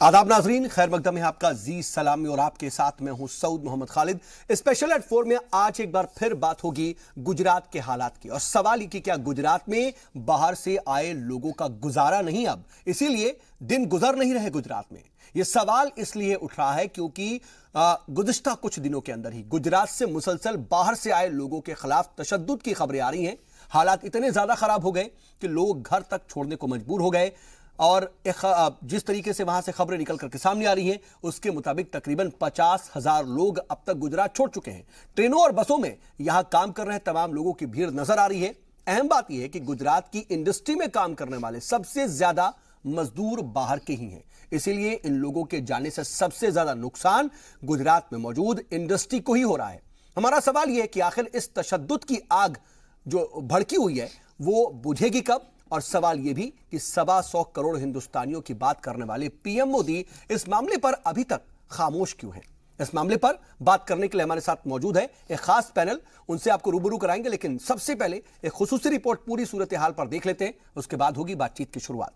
आदाब नाजरीन, खैर मकदम है आपका जी सलामी और आपके साथ मैं हूं सऊद मोहम्मद खालिद। स्पेशल एट 4 में आज एक बार फिर बात होगी गुजरात के हालात की। और सवाल ये कि क्या गुजरात में बाहर से आए लोगों का गुजारा नहीं अब, इसीलिए दिन गुजर नहीं रहे गुजरात में। यह सवाल इसलिए उठ रहा है क्योंकि गुज़िश्ता कुछ दिनों के अंदर ही गुजरात से मुसलसल बाहर से आए लोगों के खिलाफ तशद्दुद की खबरें आ रही हैं। हालात इतने ज्यादा खराब हो गए कि लोग घर तक छोड़ने को मजबूर हो गए। और जिस तरीके से वहां से खबरें निकल करके सामने आ रही हैं, उसके मुताबिक तकरीबन 50,000 लोग अब तक गुजरात छोड़ चुके हैं। ट्रेनों और बसों में यहां काम कर रहे तमाम लोगों की भीड़ नजर आ रही है। अहम बात यह है कि गुजरात की इंडस्ट्री में काम करने वाले सबसे ज्यादा मजदूर बाहर के ही हैं, इसीलिए इन लोगों के जाने से सबसे ज्यादा नुकसान गुजरात में मौजूद इंडस्ट्री को ही हो रहा है। हमारा सवाल यह है कि आखिर इस तशद्दुद की आग जो भड़की हुई है वो बुझेगी कब? और सवाल यह भी कि 125 करोड़ हिंदुस्तानियों की बात करने वाले पीएम मोदी इस मामले पर अभी तक खामोश क्यों हैं? इस मामले पर बात करने के लिए हमारे साथ मौजूद है एक खास पैनल, उनसे आपको रूबरू कराएंगे। लेकिन सबसे पहले एक खुसूसी रिपोर्ट पूरी सूरत हाल पर देख लेते हैं, उसके बाद होगी बातचीत की शुरुआत।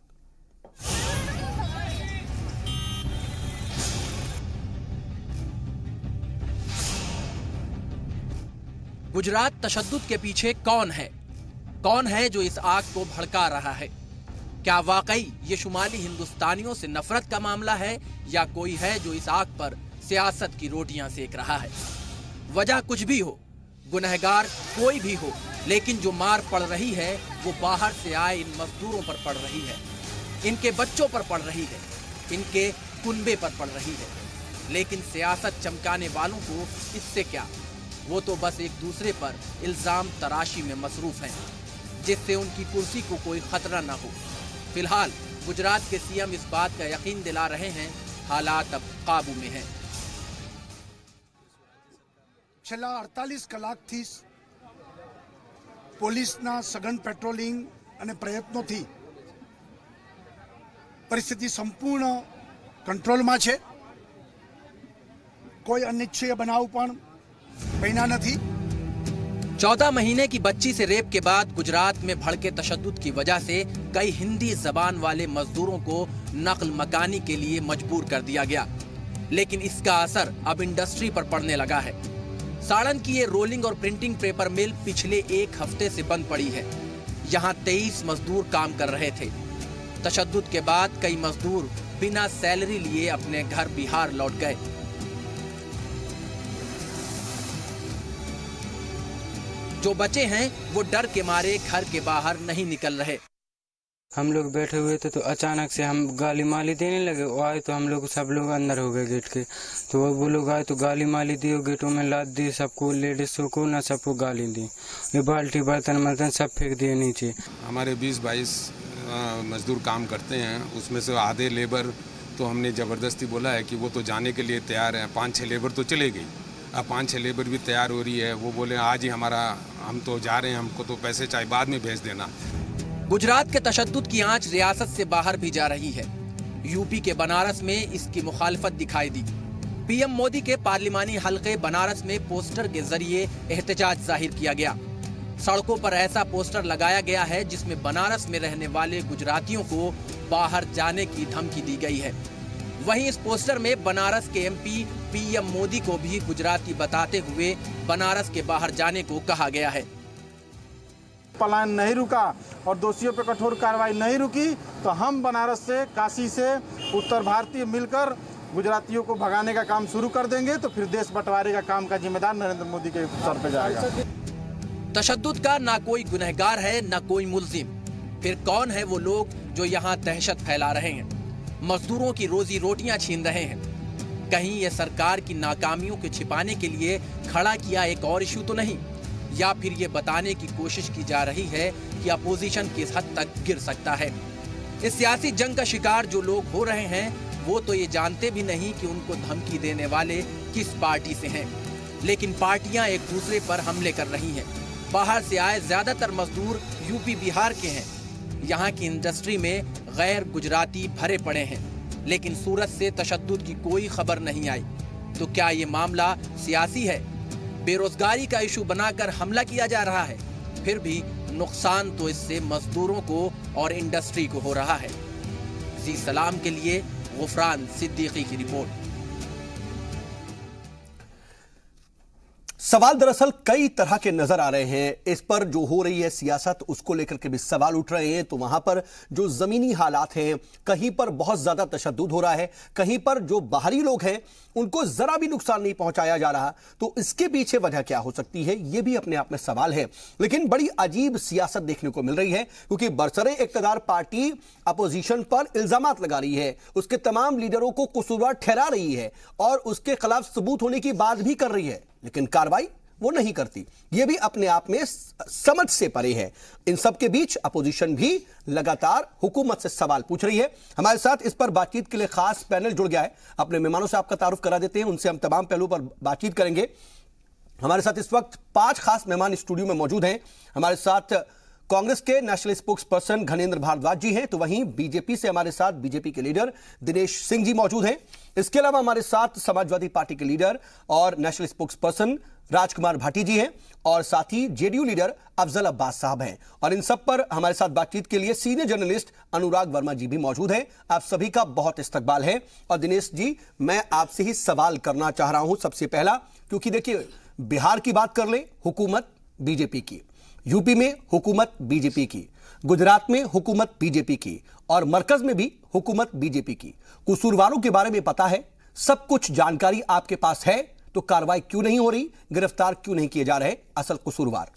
गुजरात तशद्दुद के पीछे कौन है? कौन है जो इस आग को भड़का रहा है? क्या वाकई ये शुमाली हिंदुस्तानियों से नफरत का मामला है या कोई है जो इस आग पर सियासत की रोटियां सेक रहा है? वजह कुछ भी हो, गुनहगार कोई भी हो, लेकिन जो मार पड़ रही है वो बाहर से आए इन मजदूरों पर पड़ रही है, इनके बच्चों पर पड़ रही है, इनके कुनबे पर पड़ रही है। लेकिन सियासत चमकाने वालों को इससे क्या? वो तो बस एक दूसरे पर इल्जाम तराशी में मसरूफ हैं, जिससे उनकी कुर्सी को कोई खतरा ना हो। फिलहाल गुजरात के सीएम इस बात का यकीन दिला रहे हैं हालात अब काबू में हैं। છેલ્લા 48 કલાકથી પોલીસના સઘન પેટ્રોલિંગ અને પ્રયત્નોથી પરિસ્થિતિ સંપૂર્ણ કંટ્રોલમાં છે। કોઈ અનિચ્છનીય બનાવ પણ બન્યા નથી। 14 महीने की बच्ची से रेप के बाद गुजरात में भड़के तशद्दुद की वजह से कई हिंदी जबान वाले मजदूरों को नकल मकानी के लिए मजबूर कर दिया गया। लेकिन इसका असर अब इंडस्ट्री पर पड़ने लगा है। साड़न की ये रोलिंग और प्रिंटिंग पेपर मिल पिछले एक हफ्ते से बंद पड़ी है। यहाँ 23 मजदूर काम कर रहे थे। तशद्दुद के बाद कई मजदूर बिना सैलरी लिए अपने घर बिहार लौट गए। जो बचे हैं वो डर के मारे घर के बाहर नहीं निकल रहे। हम लोग बैठे हुए थे तो अचानक से हम गाली माली देने लगे। वो आए तो हम लोग सब लोग अंदर हो गए गेट के। तो वो लोग आए तो गाली माली दी, गेटों में लाद दी, सबको लेडीजों को ना सबको गाली दी। ये बाल्टी बर्तन वर्तन सब फेंक दिए नीचे। हमारे 20-22 मजदूर काम करते हैं, उसमें से आधे लेबर तो हमने ज़बरदस्ती बोला है कि वो तो जाने के लिए तैयार है। 5-6 लेबर तो चले गई, अब 5-6 लेबर भी तैयार हो रही है। वो बोले आज ही हम तो जा रहे हैं, हमको तो पैसे चाहे बाद में भेज देना। गुजरात के तशद्दुद की आंच रियासत से बाहर भी जा रही है। यूपी के बनारस में इसकी मुखालफत दिखाई दी। पीएम मोदी के पार्लिमानी हलके बनारस में पोस्टर के जरिए एहतजाज जाहिर किया गया। सड़कों पर ऐसा पोस्टर लगाया गया है जिसमें बनारस में रहने वाले गुजरातियों को बाहर जाने की धमकी दी गई है। वहीं इस पोस्टर में बनारस के एमपी पीएम मोदी को भी गुजराती बताते हुए बनारस के बाहर जाने को कहा गया है। पलायन नहीं रुका और दोषियों पर कठोर कार्रवाई नहीं रुकी तो हम बनारस से, काशी से, उत्तर भारतीय मिलकर गुजरातियों को भगाने का काम शुरू कर देंगे। तो फिर देश बंटवारे का काम का जिम्मेदार नरेंद्र मोदी के सर पे जाएगा। तशद्दुद का ना कोई गुनहगार है ना कोई मुल्जिम। फिर कौन है वो लोग जो यहाँ दहशत फैला रहे हैं, मजदूरों की रोजी रोटियां छीन रहे हैं? कहीं ये सरकार की नाकामियों को छिपाने के लिए खड़ा किया एक और इशू तो नहीं, या फिर ये बताने की कोशिश की जा रही है कि अपोजिशन किस हद तक गिर सकता है? इस सियासी जंग का शिकार जो लोग हो रहे हैं वो तो ये जानते भी नहीं कि उनको धमकी देने वाले किस पार्टी से हैं, लेकिन पार्टियां एक दूसरे पर हमले कर रही हैं। बाहर से आए ज्यादातर मजदूर यूपी बिहार के हैं। यहाँ की इंडस्ट्री में गैर गुजराती भरे पड़े हैं, लेकिन सूरत से तशद्दुद की कोई खबर नहीं आई। तो क्या ये मामला सियासी है? बेरोजगारी का इशू बनाकर हमला किया जा रहा है? फिर भी नुकसान तो इससे मजदूरों को और इंडस्ट्री को हो रहा है। जी सलाम के लिए गुफरान सिद्दीकी की रिपोर्ट। सवाल दरअसल कई तरह के नजर आ रहे हैं। इस पर जो हो रही है सियासत, उसको लेकर के भी सवाल उठ रहे हैं। तो वहां पर जो जमीनी हालात हैं, कहीं पर बहुत ज्यादा तशद्दुद हो रहा है, कहीं पर जो बाहरी लोग हैं उनको जरा भी नुकसान नहीं पहुंचाया जा रहा। तो इसके पीछे वजह क्या हो सकती है, यह भी अपने आप में सवाल है। लेकिन बड़ी अजीब सियासत देखने को मिल रही है, क्योंकि बरसरे इक्तदार पार्टी अपोजिशन पर इल्जामात लगा रही है, उसके तमाम लीडरों को कसूरवार ठहरा रही है और उसके खिलाफ सबूत होने की बात भी कर रही है, लेकिन कार्रवाई वो नहीं करती। यह भी अपने आप में समझ से परे है। इन सब के बीच अपोजिशन भी लगातार हुकूमत से सवाल पूछ रही है। हमारे साथ इस पर बातचीत के लिए खास पैनल जुड़ गया है। अपने मेहमानों से आपका तारुफ करा देते हैं, उनसे हम तमाम पहलुओं पर बातचीत करेंगे। हमारे साथ इस वक्त 5 खास मेहमान स्टूडियो में मौजूद हैं। हमारे साथ कांग्रेस के नेशनल स्पोक्स पर्सन घनेंद्र भारद्वाज जी हैं, तो वहीं बीजेपी से हमारे साथ बीजेपी के लीडर दिनेश सिंह जी मौजूद हैं। इसके अलावा हमारे साथ समाजवादी पार्टी के लीडर और नेशनल स्पोक्स पर्सन राजकुमार भाटी जी हैं, और साथ ही जेडीयू लीडर अफजल अब्बास साहब हैं। और इन सब पर हमारे साथ बातचीत के लिए सीनियर जर्नलिस्ट अनुराग वर्मा जी भी मौजूद हैं। आप सभी का बहुत इस्तकबाल है। और दिनेश जी, मैं आपसे ही सवाल करना चाह रहा हूं सबसे पहला, क्योंकि देखिए बिहार की बात कर लें, हुकूमत बीजेपी की, यूपी में हुकूमत बीजेपी की, गुजरात में हुकूमत बीजेपी की, और मरकज में भी हुकूमत बीजेपी की। कसूरवारों के बारे में पता है, सब कुछ जानकारी आपके पास है, तो कार्रवाई क्यों नहीं हो रही, गिरफ्तार क्यों नहीं किए जा रहे असल कसूरवार?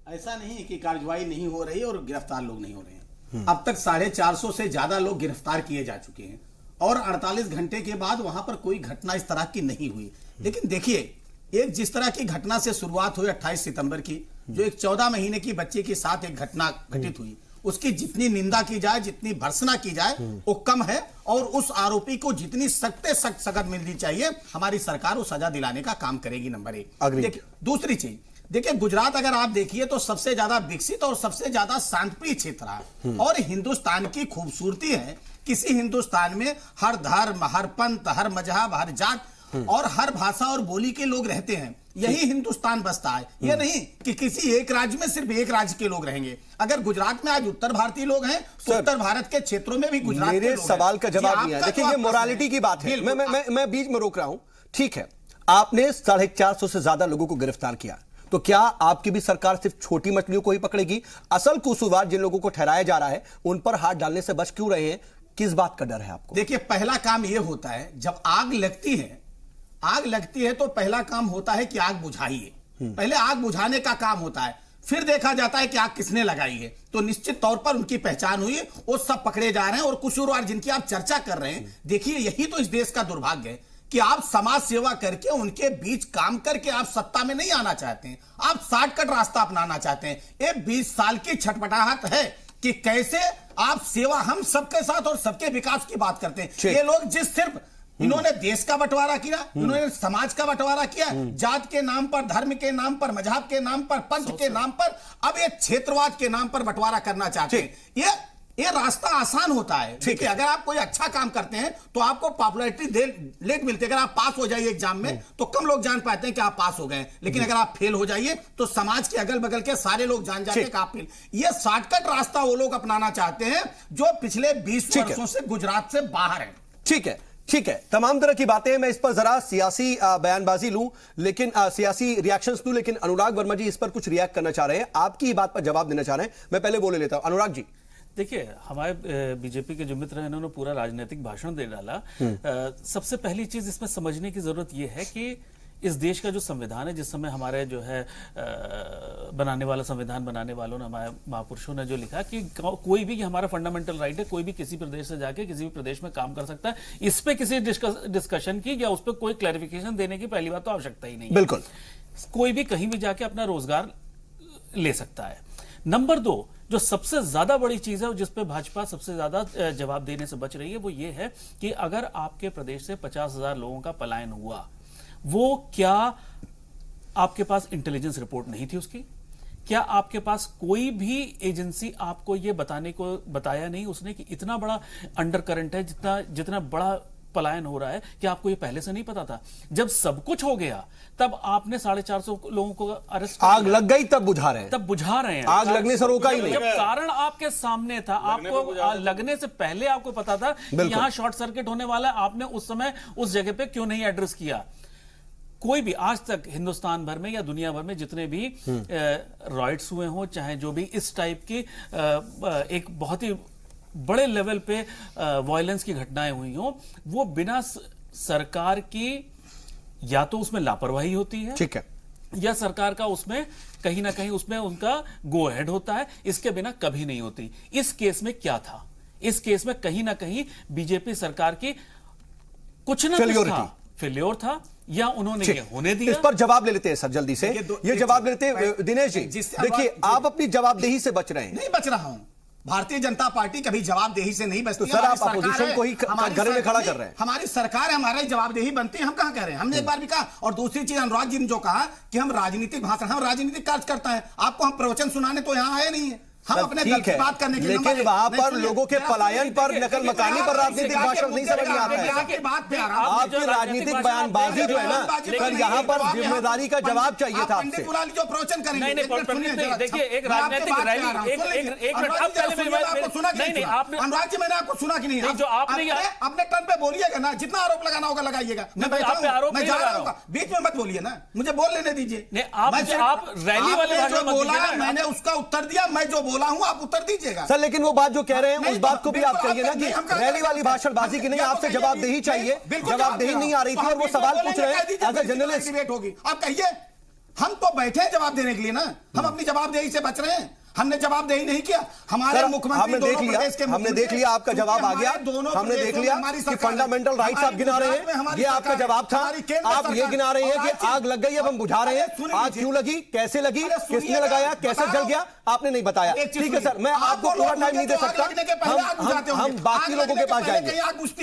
ऐसा नहीं है कि कार्रवाई नहीं हो रही और गिरफ्तार लोग नहीं हो रहे हैं। अब तक 450 से ज्यादा लोग गिरफ्तार किए जा चुके हैं और 48 घंटे के बाद वहां पर कोई घटना इस तरह की नहीं हुई। लेकिन देखिए, एक जिस तरह की घटना से शुरुआत हुई 28 सितंबर की, जो एक 14 महीने की बच्चे के साथ एक घटना घटित हुई, उसकी जितनी निंदा की जाए, जितनी भर्त्सना की जाए, वो कम है। और उस आरोपी को जितनी सख्त से सख्त सजा मिलनी चाहिए, हमारी सरकार वो सजा दिलाने का काम करेगी। नंबर 1। देखिए, दूसरी चीज देखिए, गुजरात अगर आप देखिए तो सबसे ज्यादा विकसित और सबसे ज्यादा शांतिप्रिय क्षेत्र है। और हिंदुस्तान की खूबसूरती है, किसी हिंदुस्तान में हर धर्म, हर पंथ, हर मजहब, हर जात और हर भाषा और बोली के लोग रहते हैं। यही हिंदुस्तान बसता है। यह नहीं कि किसी एक राज्य में सिर्फ एक राज्य के लोग रहेंगे। अगर गुजरात में आज उत्तर भारतीय लोग हैं, तो उत्तर भारत के क्षेत्रों में भी गुजरात के लोग हैं। मेरे सवाल का जवाब नहीं है। देखिए, ये मोरालिटी की बात है। मैं बीच में रोक रहा हूं। ठीक है, आपने 450 से ज्यादा लोगों को गिरफ्तार किया, तो क्या आपकी भी सरकार सिर्फ छोटी मछलियों को ही पकड़ेगी? असल कसूरवार जिन लोगों को ठहराया जा रहा है, उन पर हाथ डालने से बच क्यों रहे हैं? किस बात का डर है आपको? देखिए, पहला काम यह होता है, जब आग लगती है तो पहला काम होता है कि आग बुझाइए। पहले आग बुझाने का काम होता है, फिर देखा जाता है कि आग किसने लगाई है। तो निश्चित तौर पर उनकी पहचान हुई, वो सब पकड़े जा रहे हैं। और कसूरवार जिनकी आप चर्चा कर रहे हैं, देखिए, यही तो इस देश का दुर्भाग्य है कि आप समाज सेवा करके उनके बीच काम करके आप सत्ता में नहीं आना चाहते हैं। आप शॉर्टकट रास्ता अपनाना चाहते हैं। ये 20 साल की छटपटाहट है कि कैसे आप सेवा, हम सबके साथ और सबके विकास की बात करते हैं। ये लोग जिस सिर्फ इन्होंने देश का बंटवारा किया, इन्होंने समाज का बंटवारा किया, जात के नाम पर, धर्म के नाम पर, मजहब के नाम पर, पंथ के नाम पर, अब ये क्षेत्रवाद के नाम पर बंटवारा करना चाहते हैं। ये रास्ता आसान होता है। देखिए, अगर आप कोई अच्छा काम करते हैं तो आपको पॉपुलैरिटी लेट मिलती है। अगर आप पास हो जाइए एग्जाम में तो कम लोग जान पाते हैं कि आप पास हो गए, लेकिन अगर आप फेल हो जाइए तो समाज के अगल बगल के सारे लोग जान जाते हैं कि आप फेल। ये शॉर्टकट रास्ता वो लोग अपनाना चाहते हैं जो पिछले 20 वर्षों से गुजरात से बाहर है। ठीक है, तमाम तरह की बातें। मैं इस पर जरा सियासी बयानबाजी लूं, लेकिन सियासी रिएक्शंस लूं, लेकिन अनुराग वर्मा जी इस पर कुछ रिएक्ट करना चाह रहे हैं, आपकी बात पर जवाब देना चाह रहे हैं। मैं पहले बोले लेता हूं, अनुराग जी। देखिए, हमारे बीजेपी के जो मित्र हैं, इन्होंने पूरा राजनीतिक भाषण दे डाला। सबसे पहली चीज इसमें समझने की जरूरत यह है कि इस देश का जो संविधान है, जिस समय हमारे जो है संविधान बनाने वालों ने, हमारे महापुरुषों ने जो लिखा कि कोई भी, हमारा फंडामेंटल राइट है, कोई भी किसी प्रदेश से जाके किसी भी प्रदेश में काम कर सकता है। इस पे किसी डिस्कशन की या उस पर कोई क्लैरिफिकेशन देने की पहली बात तो आवश्यकता ही नहीं है। बिल्कुल, कोई भी कहीं भी जाके अपना रोजगार ले सकता है। नंबर 2, जो सबसे ज्यादा बड़ी चीज है और जिसपे भाजपा सबसे ज्यादा जवाब देने से बच रही है, वो ये है कि अगर आपके प्रदेश से 50,000 लोगों का पलायन हुआ, वो क्या आपके पास इंटेलिजेंस रिपोर्ट नहीं थी उसकी? क्या आपके पास कोई भी एजेंसी आपको यह बताया नहीं उसने कि इतना बड़ा अंडर करंट है, जितना बड़ा पलायन हो रहा है, क्या आपको ये पहले से नहीं पता था? जब सब कुछ हो गया तब आपने 450 लोगों को अरेस्ट कर आग लग गई तब बुझा रहे हैं, तब बुझा रहे हैं। आग लगने से रोका ही नहीं। जब कारण आपके सामने था, आपको लगने से पहले आपको पता था कि यहां शॉर्ट सर्किट होने वाला है, आपने उस समय उस जगह पे क्यों नहीं एड्रेस किया? कोई भी आज तक हिंदुस्तान भर में या दुनिया भर में जितने भी रॉयट्स हुए हों, चाहे जो भी इस टाइप की एक बहुत ही बड़े लेवल पे वायलेंस की घटनाएं हुई हों, वो बिना सरकार की या तो उसमें लापरवाही होती है, ठीक है, या सरकार का उसमें कहीं ना कहीं उसमें उनका गो अहेड होता है, इसके बिना कभी नहीं होती। इस केस में क्या था? इस केस में कहीं ना कहीं बीजेपी सरकार की कुछ ना कुछ था, फेल्योर था, या उन्होंने ये होने दिया। इस पर जवाब ले लेते हैं सर जल्दी से, ये जवाब ले लेते हैं दिनेश जी। देखिए आप अपनी जवाबदेही से बच रहे हैं। नहीं बच रहा हूं, भारतीय जनता पार्टी कभी जवाबदेही से नहीं बचती। तो सर आप अपोजिशन को ही घर में खड़ा कर रहे हैं। हमारी सरकार है, हमारी जवाबदेही बनती है, हम कहां कह रहे हैं? हमने एक बार भी कहा। और दूसरी चीज अनुराग जी ने जो कहा कि हम राजनीतिक भाषण, हम राजनीतिक कार्य करता है, आपको हम प्रवचन सुनाने तो यहां आए नहीं है, हम अपने दल की बात करने के लिए। लेकिन वहां पर लोगों के पलायन पर, नकल मकानी पर राजनीतिक भाषण नहीं समझ में आता है। आपकी राजनीतिक बयानबाजी जो है ना, सर यहाँ पर जिम्मेदारी का जवाब चाहिए था आपसे। जो प्रवचन करेंगे, देखिए एक राजनीतिक रैली, एक मिनट, आप पहले नहीं, आपने अनुराग जी मैंने आपको सुना कि नहीं? जो आपने अपने टर्न पे बोलिएगा ना, जितना आरोप लगाना होगा लगाइएगा। मैं जा रहा हूँ, बीच में मत बोलिए ना, मुझे बोल लेने दीजिए। आप रैली वाले भाषण मत दीजिए। मैंने उसका उत्तर दिया, मैं जो बोला हूं आप उत्तर दीजिएगा सर। लेकिन वो बात जो कह रहे हैं उस बात को भी आप कहिए ना कि रैली वाली भाषणबाजी की नहीं, आपसे जवाबदेही चाहिए। जवाबदेही नहीं आ रही थी और वो सवाल पूछ रहे हैं एज ए जर्नलिस्ट। डिबेट होगी, आप कहिए। हम तो बैठे हैं जवाब देने के लिए ना, हम अपनी जवाबदेही से बच रहे हैं। हमने जवाबदेही नहीं किया। हमारे मुख्यमंत्री हमने देख लिया आपका जवाब आ गया। हमने देख लिया कि फंडामेंटल राइट्स आप गिना रहे हैं, ये आपका जवाब था। आप ये गिना रहे हैं कि आग लग गई, अब हम बुझा रहे हैं। आग क्यों लगी, कैसे लगी, किसने लगाया, कैसे जल गया, आपने नहीं बताया। ठीक है सर, मैं आपको पूरा टाइम नहीं दे सकता, हम बाकी लोगों के पास जाएंगे।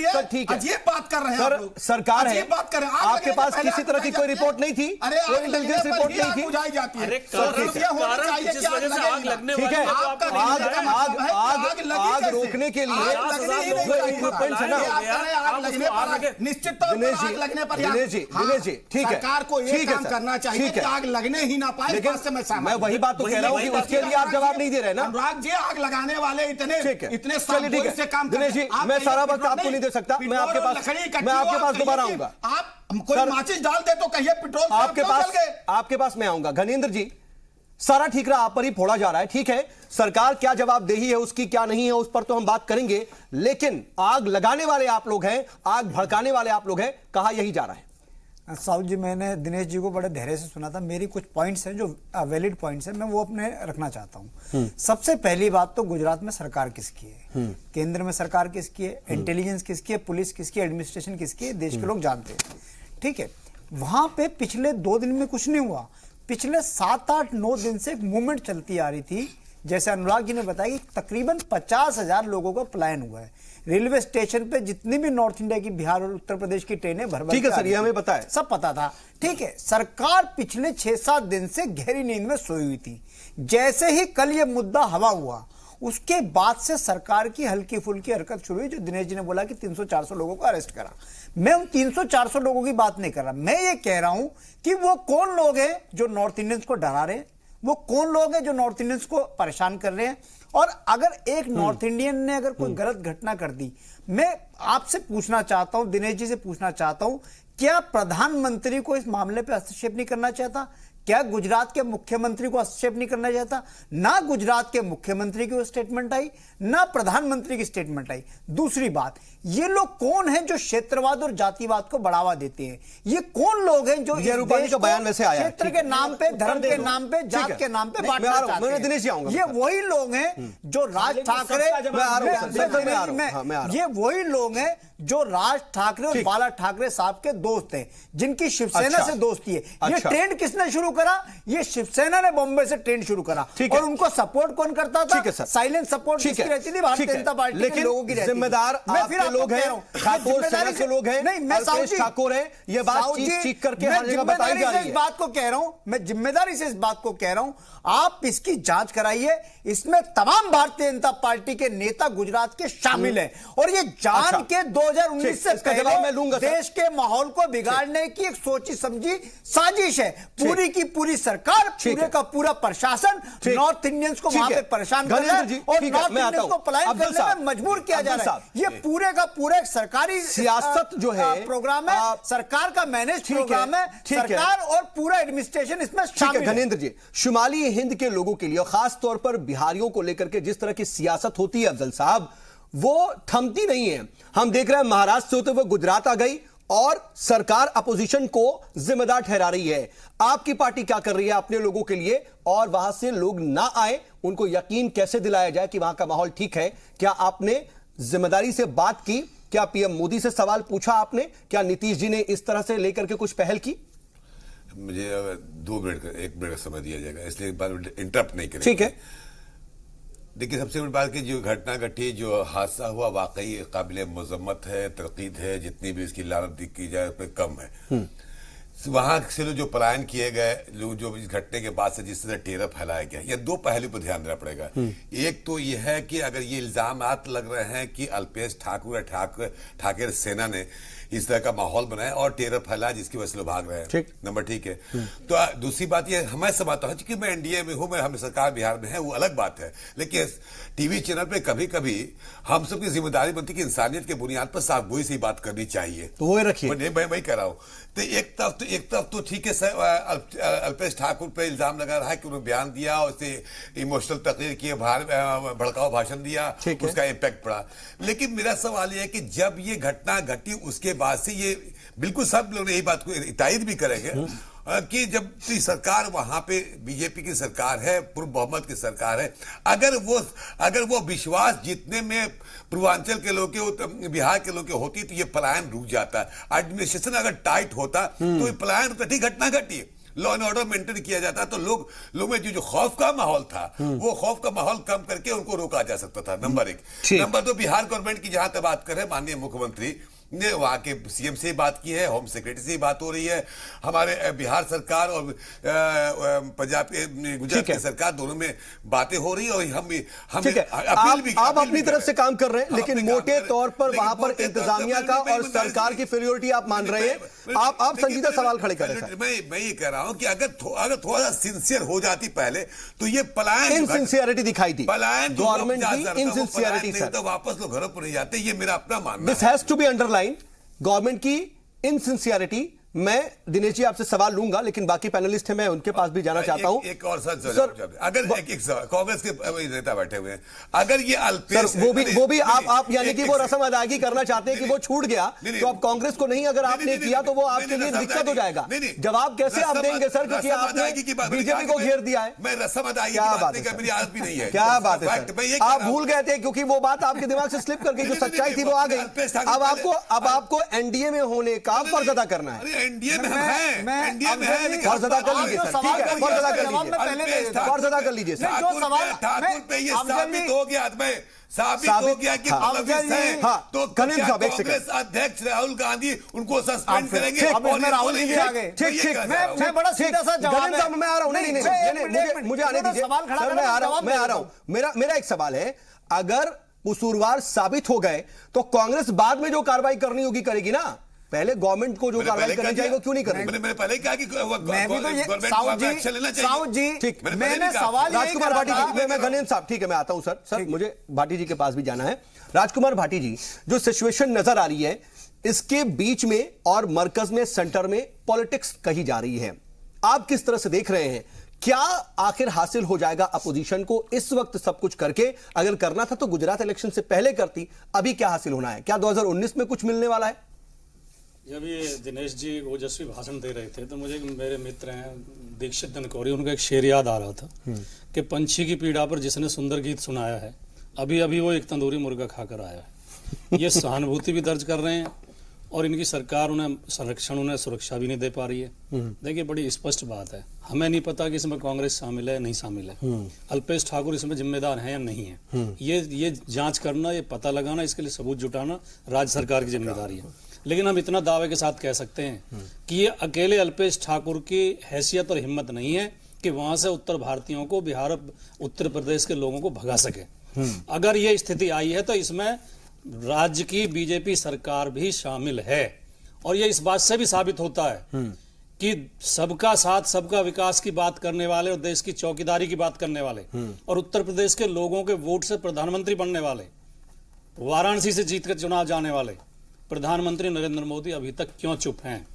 सर ठीक है, ये बात कर रहे हैं सर, सरकार है, आपके पास किसी तरह की कोई रिपोर्ट नहीं थी, कोई इंटेलिजेंस रिपोर्ट नहीं थी। ठीक है, आग रोकने के लिए जो इक्विपमेंट्स है ना, निश्चित तौर पर आग लगने पर दिनेश जी ठीक है, सरकार को ये काम करना चाहिए कि आग लगने ही ना पाए। लेकिन मैं वही बात तो कह रहा हूँ कि उसके लिए आप जवाब नहीं दे रहे ना। अनुराग जी, आग लगाने वाले इतने चलिए ठीक है दिनेश जी, मैं सारा वक्त आपको नहीं दे सकता, मैं आपके पास दोबारा आऊंगा। आप कोई माचिस डाल दे तो कहिए पेट्रोल आपके पास मैं आऊंगा। घनेंद्र जी, सारा ठीकरा आप पर ही फोड़ा जा रहा है। ठीक है, सरकार क्या जवाबदेही है उसकी, क्या नहीं है, उस पर तो हम बात करेंगे, लेकिन आग लगाने वाले आप लोग हैं, आग भड़काने वाले आप लोग हैं, कहा यही जा रहा है। साउथ जी, मैंने दिनेश जी को बड़े धैर्य से सुना था। मेरी कुछ पॉइंट्स हैं जो वैलिड पॉइंट्स हैं, मैं वो अपने रखना चाहता हूँ। सबसे पहली बात तो गुजरात में सरकार किसकी है, केंद्र में सरकार किसकी है, इंटेलिजेंस किसकी है, पुलिस किसकी है, एडमिनिस्ट्रेशन किसकी है, देश के लोग जानते हैं। ठीक है, वहां पे पिछले 2 दिन में कुछ नहीं हुआ, पिछले 7, 8, 9 दिन से एक मूवमेंट चलती आ रही थी। जैसे अनुराग जी ने बताया कि तकरीबन 50,000 लोगों का पलायन हुआ है। रेलवे स्टेशन पे जितनी भी नॉर्थ इंडिया की, बिहार और उत्तर प्रदेश की ट्रेनें भर भर, ठीक है सर, ये हमें पता है, सब पता था। ठीक है, सरकार पिछले 6-7 दिन से गहरी नींद में सोई हुई थी। जैसे ही कल ये मुद्दा हवा हुआ, उसके बाद से सरकार की हल्की फुल्की हरकत शुरू हुई। जो दिनेश जी ने बोला कि 300-400 लोगों को अरेस्ट करा, मैं उन 300-400 लोगों की बात नहीं कर रहा, मैं ये कह रहा हूं कि वो कौन लोग हैं जो नॉर्थ इंडियंस को डरा रहे हैं, वो कौन लोग हैं जो नॉर्थ इंडियंस को परेशान कर रहे हैं। और अगर एक नॉर्थ इंडियन ने अगर कोई गलत घटना कर दी, मैं आपसे पूछना चाहता हूं, दिनेश जी से पूछना चाहता हूं, क्या प्रधानमंत्री को इस मामले पे हस्तक्षेप नहीं करना चाहता? क्या गुजरात के मुख्यमंत्री को हस्तक्षेप नहीं करना चाहता? ना गुजरात के मुख्यमंत्री की स्टेटमेंट आई, ना प्रधानमंत्री की स्टेटमेंट आई। दूसरी बात, ये लोग कौन हैं जो क्षेत्रवाद और जातिवाद को बढ़ावा देते हैं? ये कौन लोग हैं जो रूपाणी का बयान वैसे आया क्षेत्र के नाम पे, धर्म के नाम पे, जात के नाम पे बांटना चाहते हैं? ये वही लोग हैं जो राज ठाकरे, ये वही लोग हैं जो राज ठाकरे और बाला ठाकरे साहब के दोस्त हैं, जिनकी शिवसेना से दोस्ती है। ये ट्रेंड किसने शुरू करा? ये शिवसेना ने बॉम्बे से ट्रेंड शुरू करा। और उनको सपोर्ट कौन करता था? साइलेंट सपोर्ट किसकी रहती थी? भारतीय जनता पार्टी के लोगों की रहती थी। जिम्मेदार आपके लोग हैं, ठाकुर सेना के लोग हैं, नहीं, मैं अल्पेश ठाकुर है, ये बात चीख करके हर जगह बताई जा रही है। इस बात को कह रहा हूं, मैं जिम्मेदारी से इस बात को कह रहा हूं, आप इसकी जांच कराइए। इसमें तमाम भारतीय जनता पार्टी के नेता गुजरात के शामिल हैं और ये जान के 2019 से पहले देश के माहौल को बिगाड़ने की एक सोची समझी साजिश है। पूरी की पूरी सरकार, पूरे का पूरा प्रशासन नॉर्थ इंडियंस को वहां पे परेशान कर रहा है और नॉर्थ इंडियंस को पलायन करने में मजबूर किया जा रहा है। ये पूरे का पूरा एक सरकारी सियासत जो है प्रोग्राम है, सरकार का मैनेज प्रोग्राम है, सरकार और पूरा एडमिनिस्ट्रेशन इसमें शामिल है। गणेंद्र जी, शुमाली हिंद के लोगों के लिए और खास तौर पर बिहारियों को लेकर के जिस तरह की सियासत होती है अफजल साहब, वो थमती नहीं है। हम देख रहे हैं महाराष्ट्र से होते हुए गुजरात आ गई और सरकार अपोजिशन को जिम्मेदार ठहरा रही है। आपकी पार्टी क्या कर रही है अपने लोगों के लिए, और वहां से लोग ना आए, उनको यकीन कैसे दिलाया जाए कि वहां का माहौल ठीक है? क्या आपने जिम्मेदारी से बात की? क्या पीएम मोदी से सवाल पूछा आपने? क्या नीतीश जी ने इस तरह से लेकर के कुछ पहल की? मुझे 1 मिनट का समय दिया जाएगा, इसलिए एक बार इंटरप्ट नहीं करेंगे। ठीक है। देखिए, सबसे बड़ी बात की जो घटना घटी, जो हादसा हुआ, वाकई काबिल मजम्मत है, तनकीद है, जितनी भी इसकी लानत की जाए उस पर कम है। वहां से जो पलायन किए गए लोग, जो इस घटने के बाद से जिस तरह टेरर फैलाया गया, यह 2 पहलू पर ध्यान देना पड़ेगा। एक तो यह है कि अगर ये इल्जामात लग रहे हैं कि अल्पेश ठाकुर सेना ने इस तरह का माहौल बनाया और टेरर फैलाया जिसकी वजह से लोग भाग रहे हैं, नंबर ठीक है। तो दूसरी बात यह, मैं समझता हूं कि मैं एनडीए में हूं, मैं हम सरकार बिहार में है, वो अलग बात है, लेकिन टीवी चैनल पे कभी कभी हम सबकी जिम्मेदारी बनती है कि इंसानियत के बुनियाद पर साफ-गोई से बात करनी चाहिए। तो वो रखिए, मैं वही कह रहा हूं। तो एक तरफ तो ठीक है, अल्पेश ठाकुर पे इल्जाम लगा रहा है कि उन्होंने बयान दिया, उससे इमोशनल तकरीर की, भड़काऊ भाषण दिया, उसका इम्पैक्ट पड़ा। लेकिन मेरा सवाल यह है कि जब ये घटना घटी उसके बाद से ये बिल्कुल सब लोग यही बात को तायद भी करेंगे कि जब सरकार वहां पे बीजेपी की सरकार है, पूर्व बहुमत की सरकार है, अगर वो विश्वास जितने में पूर्वांचल के लोग के, बिहार के लोग के होती तो ये पलायन रुक जाता। एडमिनिस्ट्रेशन अगर टाइट होता तो ये पलायन घटी, घटना घटी, लॉ एंड ऑर्डर मेंटेन किया जाता, तो लोग में जो खौफ का माहौल था, वो खौफ का माहौल कम करके उनको रोका जा सकता था। नंबर 1। नंबर 2, बिहार गवर्नमेंट की जहां तक बात करें, माननीय मुख्यमंत्री ने वहां के सीएम से बात की है, होम सेक्रेटरी से बात हो रही है, हमारे बिहार सरकार और पंजाब गुजरात की सरकार दोनों में बातें हो रही है और हम अपील भी आप अपनी तरफ से काम कर रहे हैं, लेकिन मोटे तौर पर वहां पर इंतजामिया का और सरकार की फेल्योरिटी आप मान रहे हैं। आप संजीदा सवाल खड़े कर रहे हैं। मैं ये कह रहा हूं कि अगर थोड़ा सा सिंसियर हो जाती पहले तो ये पलायन, इनसिंसियरिटी दिखाई दी, पलायन गवर्नमेंट की इनसिंसियरिटी सर, तो वापस लोग घरों पर नहीं जाते, ये मेरा अपना मानना है। This has to be underline, government की इनसिंसियरिटी। मैं दिनेश जी आपसे सवाल लूंगा, लेकिन बाकी पैनलिस्ट हैं, मैं उनके पास भी जाना चाहता हूं। एक और सर, अगर एक सवाल, कांग्रेस के नेता बैठे हुए हैं, अगर ये अल्पेश, वो भी आप यानी कि वो रस्म अदायगी करना चाहते हैं कि वो छूट गया, तो अब कांग्रेस को नहीं, अगर आपने किया तो वो आपके लिए दिक्कत हो जाएगा। जवाब कैसे आप देंगे सर, क्योंकि आपने बीजेपी को घेर दिया है। मैं रस्म अदायगी की बात नहीं कर, मेरी आदत भी नहीं है। क्या बात है, आप भूल गए थे, क्योंकि वो बात आपके दिमाग से स्लिप कर गई, जो सच्चाई थी वो आ गई। अब आपको एनडीए में होने का फर्ज अदा करना है। एनडीए में हम एनडीए में है, फर्ज अदा कर लीजिए सर, ठीक है, फर्ज अदा कर लीजिए, फर्ज अदा कर लीजिए सर। ठाकुर पे ये साबित हो गया कि तो कांग्रेस अध्यक्ष राहुल गांधी उनको सस्पेंड करेंगे और राहुल जी भी आ गए। ठीक, मैं बड़ा सीधा सा जवाब है। मैं आ रहा हूं, नहीं, मुझे आने दीजिए सर, मैं आ रहा हूं। मेरा एक सवाल है, अगर कसूरवार साबित हो गए तो कांग्रेस बाद में जो कार्रवाई करनी होगी करेगी ना, पहले गवर्नमेंट को जो कार्रवाई करनी चाहिए वो क्यों नहीं करेंगे? मैंने पहले कहा कि मैंने सवाल राजकुमार भाटी जी, मैं गणेश साहब, ठीक है, मैं आता हूं सर, मुझे भाटी जी के पास भी जाना है। राजकुमार भाटी जी, जो सिचुएशन नजर आ रही है, इसके बीच में और मरकज में, सेंटर में पॉलिटिक्स कही जा रही है, आप किस तरह से देख रहे हैं? क्या आखिर हासिल हो जाएगा अपोजिशन को इस वक्त सब कुछ करके? अगर करना था तो गुजरात इलेक्शन से पहले करती, अभी क्या हासिल होना है? क्या 2019 में कुछ मिलने वाला है? जब ये दिनेश जी ओजस्वी भाषण दे रहे थे तो मुझे मेरे मित्र हैं दीक्षित दनकौरी, उनका एक शेर याद आ रहा था कि पंछी की पीड़ा पर जिसने सुंदर गीत सुनाया है, अभी अभी वो एक तंदूरी मुर्गा खाकर आया है। ये सहानुभूति भी दर्ज कर रहे हैं और इनकी सरकार उन्हें संरक्षण, उन्हें सुरक्षा भी नहीं दे पा रही है। देखिए, बड़ी स्पष्ट बात है, हमें नहीं पता कि इसमें कांग्रेस शामिल है नहीं शामिल है, अल्पेश ठाकुर इसमें जिम्मेदार है या नहीं है। ये जांच करना, ये पता लगाना, इसके लिए सबूत जुटाना राज्य सरकार की जिम्मेदारी है। लेकिन हम इतना दावे के साथ कह सकते हैं कि ये अकेले अल्पेश ठाकुर की हैसियत और हिम्मत नहीं है कि वहां से उत्तर भारतीयों को, बिहार उत्तर प्रदेश के लोगों को भगा सके। अगर ये स्थिति आई है तो इसमें राज्य की बीजेपी सरकार भी शामिल है, और ये इस बात से भी साबित होता है कि सबका साथ सबका विकास की बात करने वाले और देश की चौकीदारी की बात करने वाले और उत्तर प्रदेश के लोगों के वोट से प्रधानमंत्री बनने वाले, वाराणसी से जीतकर चुनाव जाने वाले प्रधानमंत्री नरेंद्र मोदी अभी तक क्यों चुप हैं?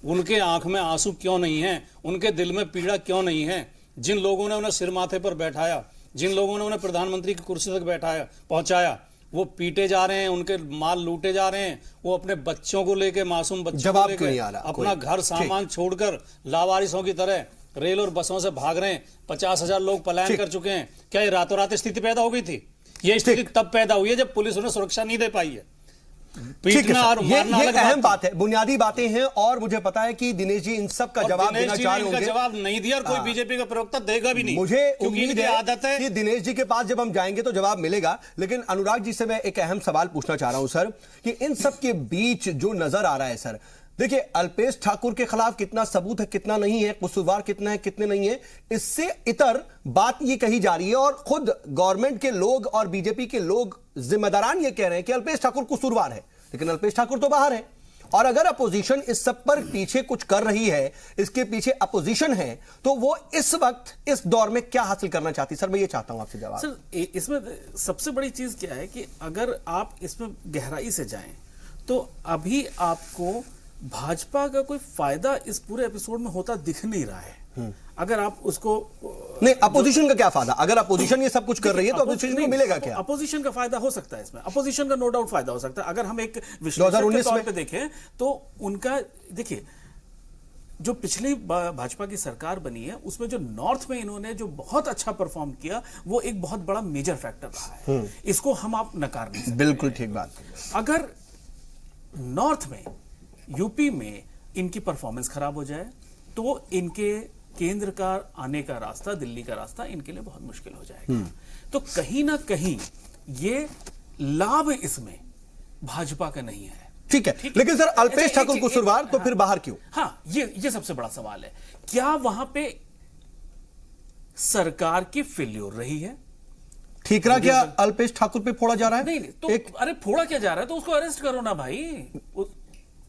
उनके आंख में आंसू क्यों नहीं है? उनके दिल में पीड़ा क्यों नहीं है? जिन लोगों ने उन्हें सिर माथे पर बैठाया, जिन लोगों ने उन्हें प्रधानमंत्री की कुर्सी तक पहुंचाया, वो पीटे जा रहे हैं, उनके माल लूटे जा रहे हैं, वो अपने बच्चों को लेके, मासूम बच्चों को लेके अपना घर सामान छोड़कर लावारिसों की तरह रेल और बसों से भाग रहे हैं। 50,000 लोग पलायन कर चुके हैं। क्या ये रातों रात स्थिति पैदा हो गई थी? ये स्थिति तब पैदा हुई है जब पुलिस उन्हें सुरक्षा नहीं दे पाई है। पीटना और मारना अलग अहम बात है, बुनियादी बातें हैं, और मुझे पता है कि दिनेश जी इन सब का जवाब देना चाह रहे होंगे। जवाब नहीं दिया और कोई बीजेपी का प्रवक्ता देगा भी नहीं। मुझे उम्मीद है आदत है कि दिनेश जी के पास जब हम जाएंगे तो जवाब मिलेगा। लेकिन अनुराग जी से मैं एक अहम सवाल पूछना चाह रहा हूं सर, कि इन सब के बीच जो नजर आ रहा है सर, देखिए अल्पेश ठाकुर के खिलाफ कितना सबूत है, कितना नहीं है, कसूरवार कितना है, कितने नहीं है, इससे इतर बात ये कही जा रही है, और खुद गवर्नमेंट के लोग और बीजेपी के लोग जिम्मेदारान ये कह रहे हैं कि अल्पेश ठाकुर कसूरवार है, लेकिन अल्पेश ठाकुर तो बाहर है। और अगर अपोजिशन इस सब पर पीछे कुछ कर रही है, इसके पीछे अपोजिशन है, तो वो इस वक्त इस दौर में क्या हासिल करना चाहती? सर मैं ये चाहता हूं आपसे जवाब। सर इसमें सबसे बड़ी चीज क्या है कि अगर आप इसमें गहराई से जाएं तो अभी आपको भाजपा का कोई फायदा इस पूरे एपिसोड में होता दिख नहीं रहा है। अगर आप उसको नहीं, अपोजिशन का क्या फायदा? अगर अपोजिशन ये सब कुछ कर रही है तो अपोजिशन को मिलेगा क्या? अपोजिशन का फायदा हो सकता है इसमें, अपोजिशन का नो डाउट फायदा हो सकता है। अगर हम एक विश्लेषण के तौर पे देखें तो उनका, देखिए जो पिछली भाजपा की सरकार बनी है उसमें जो नॉर्थ में इन्होंने जो बहुत अच्छा परफॉर्म किया, वो एक बहुत बड़ा मेजर फैक्टर रहा है। इसको हम आप नकार नहीं सकते। बिल्कुल ठीक बात। अगर नॉर्थ में, यूपी में इनकी परफॉर्मेंस खराब हो जाए तो इनके केंद्र का आने का रास्ता, दिल्ली का रास्ता इनके लिए बहुत मुश्किल हो जाएगा। तो कहीं ना कहीं ये लाभ इसमें भाजपा का नहीं है। ठीक है, लेकिन सर अल्पेश ठाकुर कसूरवार तो फिर बाहर क्यों? हाँ, ये सबसे बड़ा सवाल है। क्या वहां पे सरकार की फेल्योर रही है? ठीकरा क्या अल्पेश ठाकुर पे फोड़ा जा रहा है? नहीं, तो अरे फोड़ा क्या जा रहा है? तो उसको अरेस्ट करो ना भाई।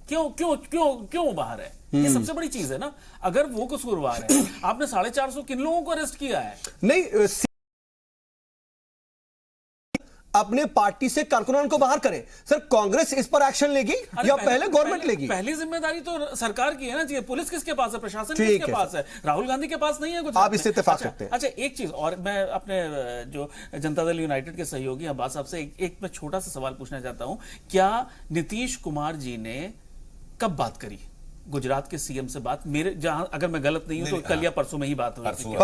क्यों क्यों क्यों क्यों बाहर है? ये सबसे बड़ी चीज है ना। अगर वो कसूरवार है, आपने 450 किन लोगों को अरेस्ट किया है? नहीं, अपने पार्टी से कारकुनान को बाहर करें। सर कांग्रेस इस पर एक्शन लेगी या पहले गवर्नमेंट लेगी? पहली जिम्मेदारी तो सरकार की है ना। पुलिस किसके पास है? प्रशासन किसके पास है? राहुल गांधी के पास नहीं है कुछ? आप इससे इत्तेफाक रखते हैं? अच्छा, एक चीज और, मैं अपने जो जनता दल यूनाइटेड के सहयोगी अब्बास साहब से एक मैं छोटा सा सवाल पूछना चाहता हूं। क्या नीतीश कुमार जी ने कब बात करी गुजरात के सीएम से? बात मेरे जहां, अगर मैं गलत नहीं हूं तो कल या परसों में ही बात हुई।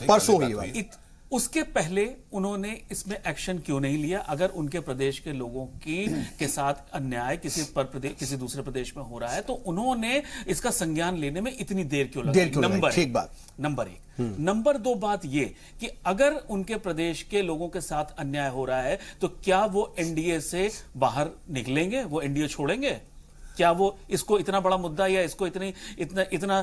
परसों हुई। उसके पहले उन्होंने इसमें एक्शन क्यों नहीं लिया? अगर उनके प्रदेश के लोगों के साथ अन्याय किसी दूसरे प्रदेश में हो रहा है तो उन्होंने इसका संज्ञान लेने में इतनी देर क्यों लगाई? नंबर एक। नंबर दो बात ये कि अगर उनके प्रदेश के लोगों के साथ अन्याय हो रहा है तो क्या वो एनडीए से बाहर निकलेंगे? वो एनडीए छोड़ेंगे? क्या वो इसको इतना बड़ा मुद्दा या इसको इतना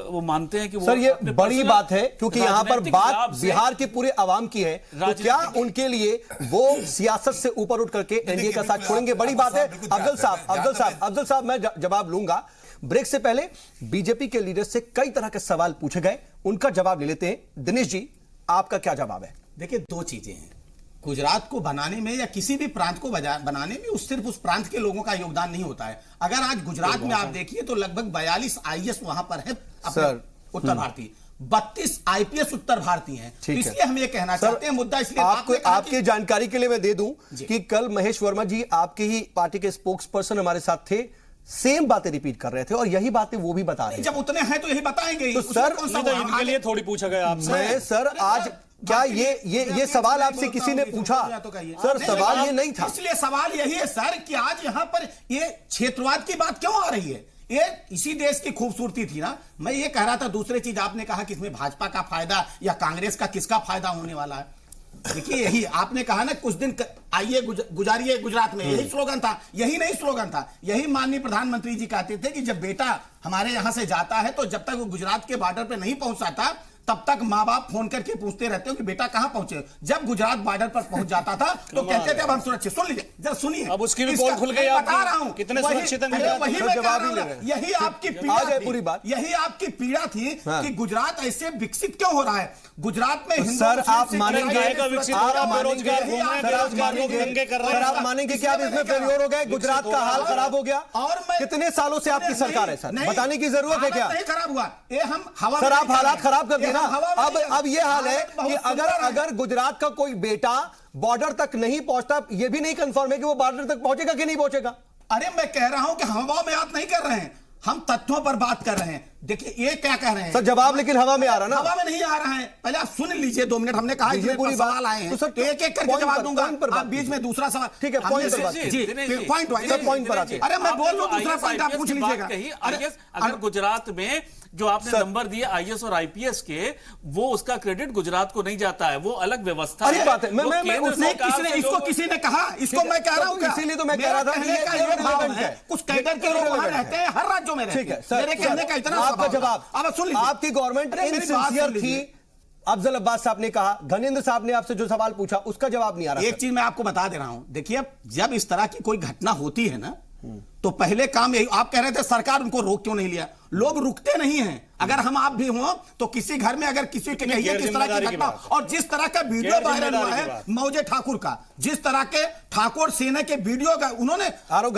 वो मानते हैं कि वो? सर ये बड़ी बात है, क्योंकि यहां पर बात बिहार के पूरे आवाम की है। तो क्या उनके लिए वो सियासत से ऊपर उठ करके एनडीए का साथ छोड़ेंगे? बड़ी बात है। अफजल साहब मैं जवाब लूंगा। ब्रेक से पहले बीजेपी के लीडर से कई तरह के सवाल पूछे गए, उनका जवाब ले लेते हैं। दिनेश जी, आपका क्या जवाब है? देखिए, दो चीजें हैं। गुजरात को बनाने में या किसी भी प्रांत को बनाने में सिर्फ उस प्रांत के लोगों का योगदान नहीं होता है। अगर आज गुजरात में आप देखिए तो लगभग 42 आईएएस वहां पर है उत्तर भारतीय, 32 आईपीएस उत्तर भारतीय हैं। तो इसलिए हम ये कहना चाहते हैं, मुद्दा इसलिए आपकी जानकारी के लिए मैं दे दूं कि कल महेश वर्मा जी आपके ही पार्टी के स्पोक्स पर्सन हमारे साथ थे, सेम बातें रिपीट कर रहे थे और यही बातें वो भी बता रहे हैं। जब उतने हैं तो यही बताएंगे। तो सर इनके लिए थोड़ी पूछा गया आपसे। मैं सर आज क्या ये सवाल आपसे किसी ने पूछा? सर सवाल ये नहीं था। इसलिए सवाल यही है सर कि आज यहां पर ये क्षेत्रवाद की बात क्यों आ रही है? ये इसी देश की खूबसूरती थी ना। मैं ये कह रहा था, दूसरी चीज आपने कहा कि इसमें भाजपा का फायदा या कांग्रेस का, किसका फायदा होने वाला है? देखिए यही आपने कहा ना, कुछ दिन आइए गुजारिए गुजरात में, यही स्लोगन था। यही नहीं स्लोगन था, यही माननीय प्रधानमंत्री जी कहते थे कि जब बेटा हमारे यहां से जाता है तो जब तक वो गुजरात के बॉर्डर पे नहीं पहुंचाता तब तक माँ बाप फोन करके पूछते रहते हो कि बेटा कहां पहुंचे। जब गुजरात बॉर्डर पर पहुंच जाता था तो कहते थे अब हम सुरक्षित। सुन लीजिए जरा, सुनिए। अब उसकी भी पोल खुल गई, बता रहा हूं कितने सुरक्षित हैं। वही मैं कह रहा हूं, यही आपकी पीड़ा थी, पूरी बात यही आपकी पीड़ा थी कि गुजरात ऐसे विकसित क्यों हो रहा है। गुजरात में सर आप मानेंगे आप मानेंगे कि आप इसमें फेल्योर हो गए, गुजरात का हाल खराब हो गया? और मैं कितने सालों से आपकी सरकार है सर, बताने की जरूरत है क्या? नहीं खराब हुआ ये, हम हवा सर आप हालात खराब कर दिए ना। अब ये हाल है कि अगर गुजरात का कोई बेटा बॉर्डर तक नहीं पहुंचता, ये भी नहीं कंफर्म है कि वो बॉर्डर तक पहुंचेगा कि नहीं पहुंचेगा। अरे मैं कह रहा हूं कि हवा में बात नहीं कर रहे हैं, हम तथ्यों पर बात कर रहे हैं। देखिए ये क्या कह रहे हैं सर, जवाब लेकिन हवा में आ रहा ना। हवा में नहीं आ रहा है, पहले आप सुन लीजिए 2 मिनट। हमने कहा इतने पूरी सवाल आए हैं तो सर एक एक करके जवाब दूंगा, आप बीच में दूसरा सवाल। ठीक है, पॉइंट पर आते। अरे मैं बोल लूं, दूसरा पॉइंट आप पूछ लीजिएगा। अगर गुजरात में जो आपने नंबर दिए आईएएस और आईपीएस के, वो उसका क्रेडिट गुजरात को नहीं जाता है, वो अलग व्यवस्था है। बात है, इसको किसी ने कहा, इसको मैं कह रहा हूं, इसीलिए तो मैं कह रहा था कि ये भाव है। कुछ कैडर के लोग वहां रहते हैं, हर राज्यों में रहते हैं। मेरे कहने का इतना आपका जवाब, अब सुन लीजिए, आपकी गवर्नमेंट इनसिंसियर थी। अफजल अब्बास साहब ने कहा, धनेंद्र साहब ने आपसे जो सवाल पूछा उसका जवाब नहीं आ रहा। एक चीज मैं आपको बता दे रहा हूं, देखिए जब इस तरह की कोई घटना होती है ना तो पहले काम यही, आप कह रहे थे सरकार उनको रोक क्यों नहीं लिया। लोग रुकते नहीं हैं। अगर हम आप भी हो तो किसी घर में अगर किसी के कहिए किस तरह की घटना, और जिस तरह का वीडियो वायरल हुआ है मौजे ठाकुर का, जिस तरह के ठाकुर सेना के वीडियो का उन्होंने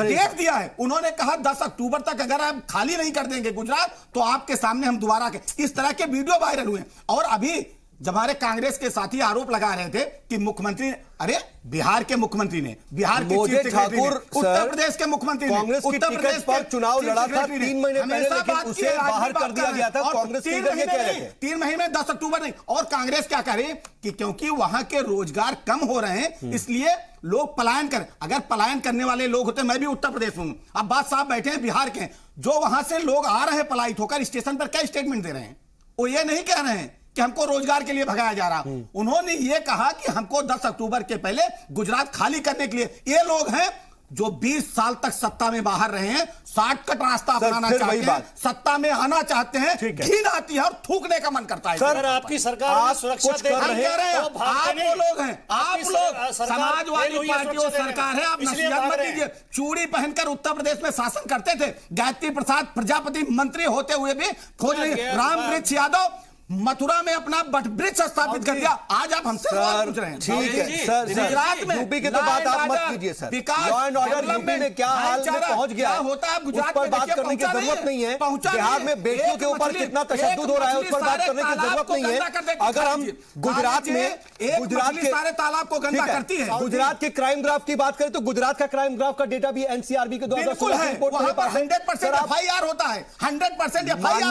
डेट दिया है, उन्होंने कहा 10 अक्टूबर तक अगर आप खाली नहीं कर देंगे गुजरात तो आपके सामने हम दोबारा के, इस तरह के वीडियो वायरल हुए। और अभी जब हमारे कांग्रेस के साथी आरोप लगा रहे थे कि मुख्यमंत्री, अरे बिहार के मुख्यमंत्री ने, बिहार के चीफ सेक्रेटरी ने, उत्तर प्रदेश के मुख्यमंत्री ने, कांग्रेस की टिकट पर चुनाव लड़ा था 3 महीने पहले, लेकिन उसे बाहर कर दिया गया था। कांग्रेस के लीडर ये कह रहे थे 3 महीने 10 अक्टूबर नहीं। और कांग्रेस क्या करे कि क्योंकि वहां के रोजगार कम हो रहे हैं इसलिए लोग पलायन कर, अगर पलायन करने वाले लोग होते, मैं भी उत्तर प्रदेश में हूं, अब बात साहब बैठे हैं बिहार के, जो वहां से लोग आ रहे हैं पलायित होकर, स्टेशन पर क्या स्टेटमेंट दे रहे हैं? वो ये नहीं कह रहे हैं कि हमको रोजगार के लिए भगाया जा रहा। उन्होंने ये कहा कि हमको 10 अक्टूबर के पहले गुजरात खाली करने के लिए। ये लोग हैं जो 20 साल तक सत्ता में बाहर रहे हैं, शॉर्टकट रास्ता अपनाना चाहते हैं, सत्ता में आना चाहते हैं, घिन आती है और थूकने का मन करता है। सर आपकी सरकार सुरक्षा दे रही है, आप वो लोग हैं, आप लोग समाजवादी पार्टी और सरकार है, आप नसीहत मत दीजिए। चूड़ी पहनकर उत्तर प्रदेश में शासन करते थे, गायत्री प्रसाद प्रजापति मंत्री होते हुए भी खोज नहीं। राम वृक्ष यादव मथुरा में अपना बट ब्रिज स्थापित कर दिया। आज आप हमसे सवाल पूछ रहे हैं। ठीक है सर, गुजरात में यूपी की तो बात आप मत कीजिए sir. Law and order UP में क्या हाल में पहुंच गया होता है, गुजरात पर बात करने की जरूरत नहीं है। बिहार में बेटियों के ऊपर कितना तशद्दुद हो रहा है उस पर बात करने की जरूरत नहीं है। अगर हम गुजरात में सारे तालाब को गंदा करती है, गुजरात के क्राइम ग्राफ की बात करें तो गुजरात का क्राइम ग्राफ का डेटा भी एनसीआरबी के 2016 की रिपोर्ट में 100% एफआईआर होता है, 100% एफआईआर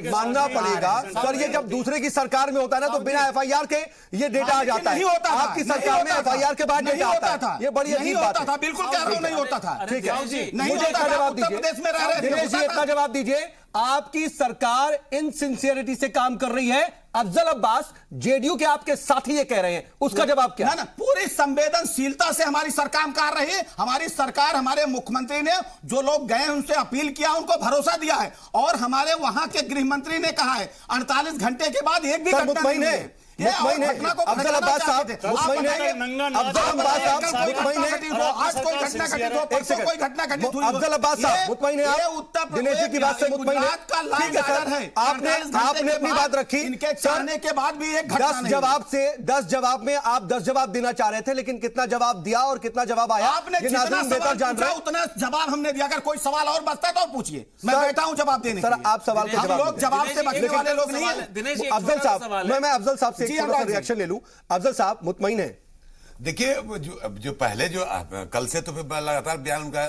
मानना पड़ेगा सर। ये जब दूसरे की सरकार में होता है ना तो बिना एफआईआर के ये डेटा आ जाता है। आपकी सरकार में एफआईआर के बाद डेटा आता है, ये बड़ी अजीब बात है। बिल्कुल कह रहा हूं, नहीं होता था। ठीक है, मुझे इतना जवाब दीजिए दिनेश जी, इतना जवाब दीजिए। आपकी सरकार इनसिंसियरिटी से काम कर रही है, अफजल अब्बास जेडीयू के आपके साथी ये कह रहे हैं, उसका जवाब क्या? ना पूरी संवेदनशीलता से हमारी सरकार कर रही है। हमारी सरकार, हमारे मुख्यमंत्री ने जो लोग गए उनसे अपील किया, उनको भरोसा दिया है। और हमारे वहां के गृह मंत्री ने कहा है 48 घंटे के बाद एक भी घटना नहीं है। मुतमईन है अफजल अब्बास साहब, मुतमईन है अफजल अब्बास साहब, मुतमईन है। आज कोई घटना घटित हो, परसों कोई घटना घटित हुई, अफजल अब्बास साहब मुतमईन है आप? दिनेश जी की बात से मुतमईन है? ठीक है सर, आपने अपनी बात रखी। इनके चाहने के बाद भी एक घटना 10 जवाब में आप 10 जवाब देना चाह रहे थे, लेकिन कितना जवाब दिया और कितना जवाब आया आपने बेहतर जान रहे, उतना जवाब हमने दिया। अगर कोई सवाल और बचता है तो पूछिए, मैं बैठा हूं जवाब देने। सर आप सवाल के जवाब से बचने वाले लोग नहीं है। अफजल साहब, मैं अफजल साहब से रिएक्शन ले लूं। अफजल साहब मुतमईन है? देखिए जो पहले जो कल से तो फिर लगातार बयान उनका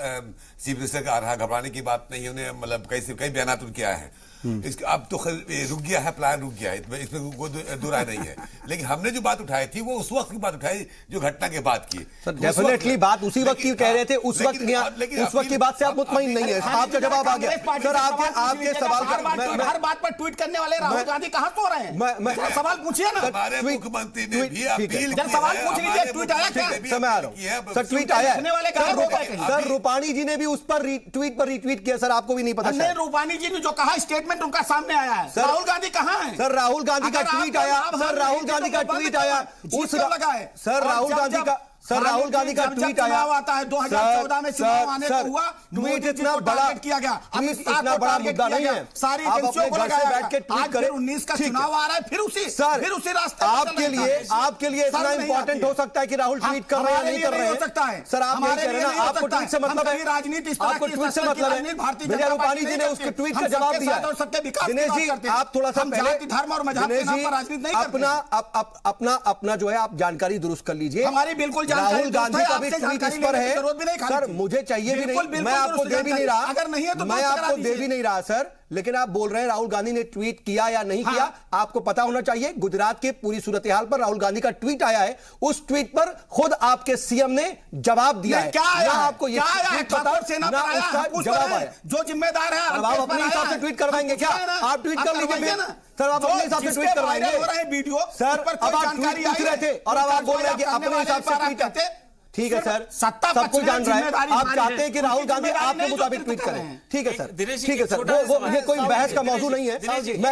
चीफ मिनिस्टर का आ रहा, घबराने की बात नहीं है, उन्हें मतलब कई बयान उनके आए हैं। अब तो रुक गया है, प्लान रुक गया है, इसमें कोई दो राय नहीं है। लेकिन हमने जो बात उठाई थी वो उस वक्त की बात उठाई जो घटना के बाद की। डेफिनेटली बात उसी वक्त की कह रहे थे, उस वक्त की बात से आप मुतमईन नहीं है। आपका जवाब आ गया सर। आपके सवाल हर बात पर ट्वीट करने वाले राहुल गांधी कहां सो रहे हैं? सवाल पूछिए ना। हमारे मुख्यमंत्री ने भी अपील की है। सवाल पूछ लीजिए, ट्वीट आया क्या? समय आ रहा हूं सर, ट्वीट आया सर। रूपाणी जी ने भी उस पर ट्वीट पर रिट्वीट किया सर, आपको भी नहीं पता? नहीं, रूपाणी जी ने जो कहा स्टेटमेंट उनका सामने आया है। राहुल गांधी कहां है सर? राहुल गांधी का ट्वीट आया सर, राहुल गांधी का ट्वीट आया उस लगा है सर, राहुल गांधी का ट्वीट आया आता है 2014 में चुनाव आने को हुआ, ट्वीट इतना बड़ा किया गया, इतना बड़ा मुद्दा नहीं है। सारी एजेंसियों को लगाया बैठ के ट्वीट करें। 19 का चुनाव आ रहा है, फिर उसी रास्ते आपके लिए इतना इंपॉर्टेंट हो सकता है कि राहुल ट्वीट कर रहे हैं या नहीं कर रहे हैं? सर आप नहीं कह रहे ना, आपको ट्वीट से मतलब है, राजनीति आपको ट्वीट से मतलब है। विजय रूपाणी जी ने उसके ट्वीट का जवाब दिया। दिनेश जी आप थोड़ा सा पहले, धर्म और मजहब के नाम पर राजनीति नहीं करते। अपना जो है आप जानकारी दुरुस्त कर लीजिए। हमारी बिल्कुल राहुल गांधी का भी ट्वीट इस पर है सर, मुझे चाहिए भी नहीं, मैं आपको दे भी नहीं रहा, अगर नहीं है तो मैं आपको दे भी नहीं रहा सर। लेकिन आप बोल रहे हैं राहुल गांधी ने ट्वीट किया या नहीं किया, आपको पता होना चाहिए। गुजरात के पूरी सूरत हाल पर राहुल गांधी का ट्वीट आया है, उस ट्वीट पर खुद आपके सीएम ने जवाब दिया है। क्या आया? आपको ये पता सेना पर आया, जवाब आया, जो जिम्मेदार है आप अपने हिसाब से ट्वीट करवाएंगे क्या? आप ट्वीट कर लीजिए सर, आप अपने हिसाब से ट्वीट करवाएंगे वीडियो सर। अब आप ट्वीट पूछ रहे थे और अब आप बोल रहे हैं कि अपने हिसाब से ट्वीट करते। ठीक है सर, सब कुछ जान रहा है। आप चाहते हैं कि राहुल गांधी आपके मुताबिक ट्वीट करें, ठीक है सर, ठीक है सर। वो ये कोई बहस का मौजू नहीं है।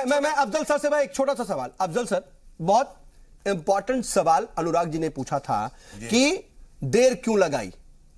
मैं अफजल सर से एक छोटा सा सवाल। अफजल सर, बहुत इंपॉर्टेंट सवाल अनुराग जी ने पूछा था कि देर क्यों लगाई,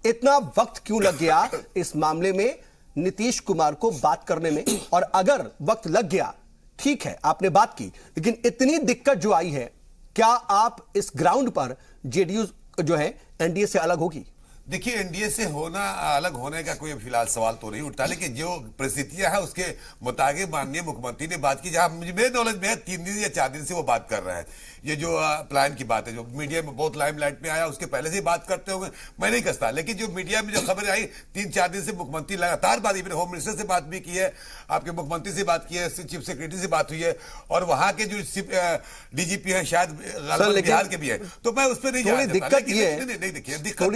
इतना वक्त क्यों लग गया इस मामले में नीतीश कुमार को बात करने में? और अगर वक्त लग गया, ठीक है आपने बात की, लेकिन इतनी दिक्कत जो आई है, क्या आप इस ग्राउंड पर जेडीयू जो है एनडीए से अलग होगी? देखिए, एनडीए से अलग होने का कोई फिलहाल सवाल तो नहीं उठता, लेकिन जो परिस्थितियां हैं उसके मुताबिक माननीय मुख्यमंत्री ने बात की, जहां मेरे नॉलेज में 3 दिन या 4 दिन से वो बात कर रहे हैं। ये जो प्लान की बात है, जो मीडिया में बहुत लाइमलाइट में आया, उसके पहले से ही बात करते होंगे, मैं नहीं कहता। लेकिन जो मीडिया में जो खबर आई 3-4 दिन से, मुख्यमंत्री लगातार बात, मैंने होम मिनिस्टर से बात भी की है, आपके मुख्यमंत्री से बात की है, चीफ सेक्रेटरी से बात हुई है, और वहां के जो डीजीपी है शायद बिहार के भी है, तो मैं उस पर नहीं थोड़ी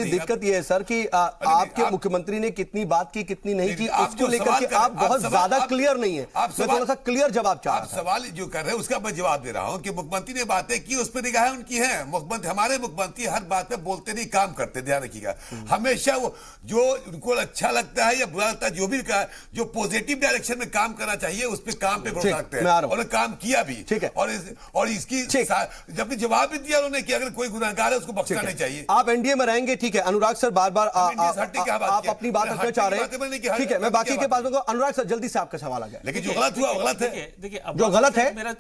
दिक्कत ये है सर कि आपके मुख्यमंत्री ने कितनी बात की कितनी नहीं की, उसको लेकर के आप बहुत ज्यादा क्लियर नहीं है। मैं थोड़ा सा क्लियर जवाब चाहता हूं। आप सवाल जो कर रहे हैं उसका मैं जवाब दे रहा हूं कि मुख्यमंत्री ने बातें की, उस पर निगाहें उनकी हैं। मुख्यमंत्री, हमारे मुख्यमंत्री हर बात पे बोलते नहीं, काम करते, ध्यान रखिएगा। हमेशा वो जो उनको अच्छा लगता है या बुरा लगता है, जो भी कहा, जो पॉजिटिव डायरेक्शन में काम करना चाहिए उस पर काम पे भरोसा रखते हैं, और काम किया भी। ठीक है, और इसकी जब जवाब भी दिया उन्होंने कि अगर कोई गुनहगार है उसको बख्शना नहीं चाहिए। आप एनडीए में रहेंगे, ठीक है। अनुराग सर बार बार आप अपनी बात रखना चाह रहे हैं, ठीक है, मैं बाकी के पास अनुराग सर जल्दी से आपका सवाल आ गया। लेकिन जो गलत हुआ गलत है। देखिए, जो गलत है, मेरा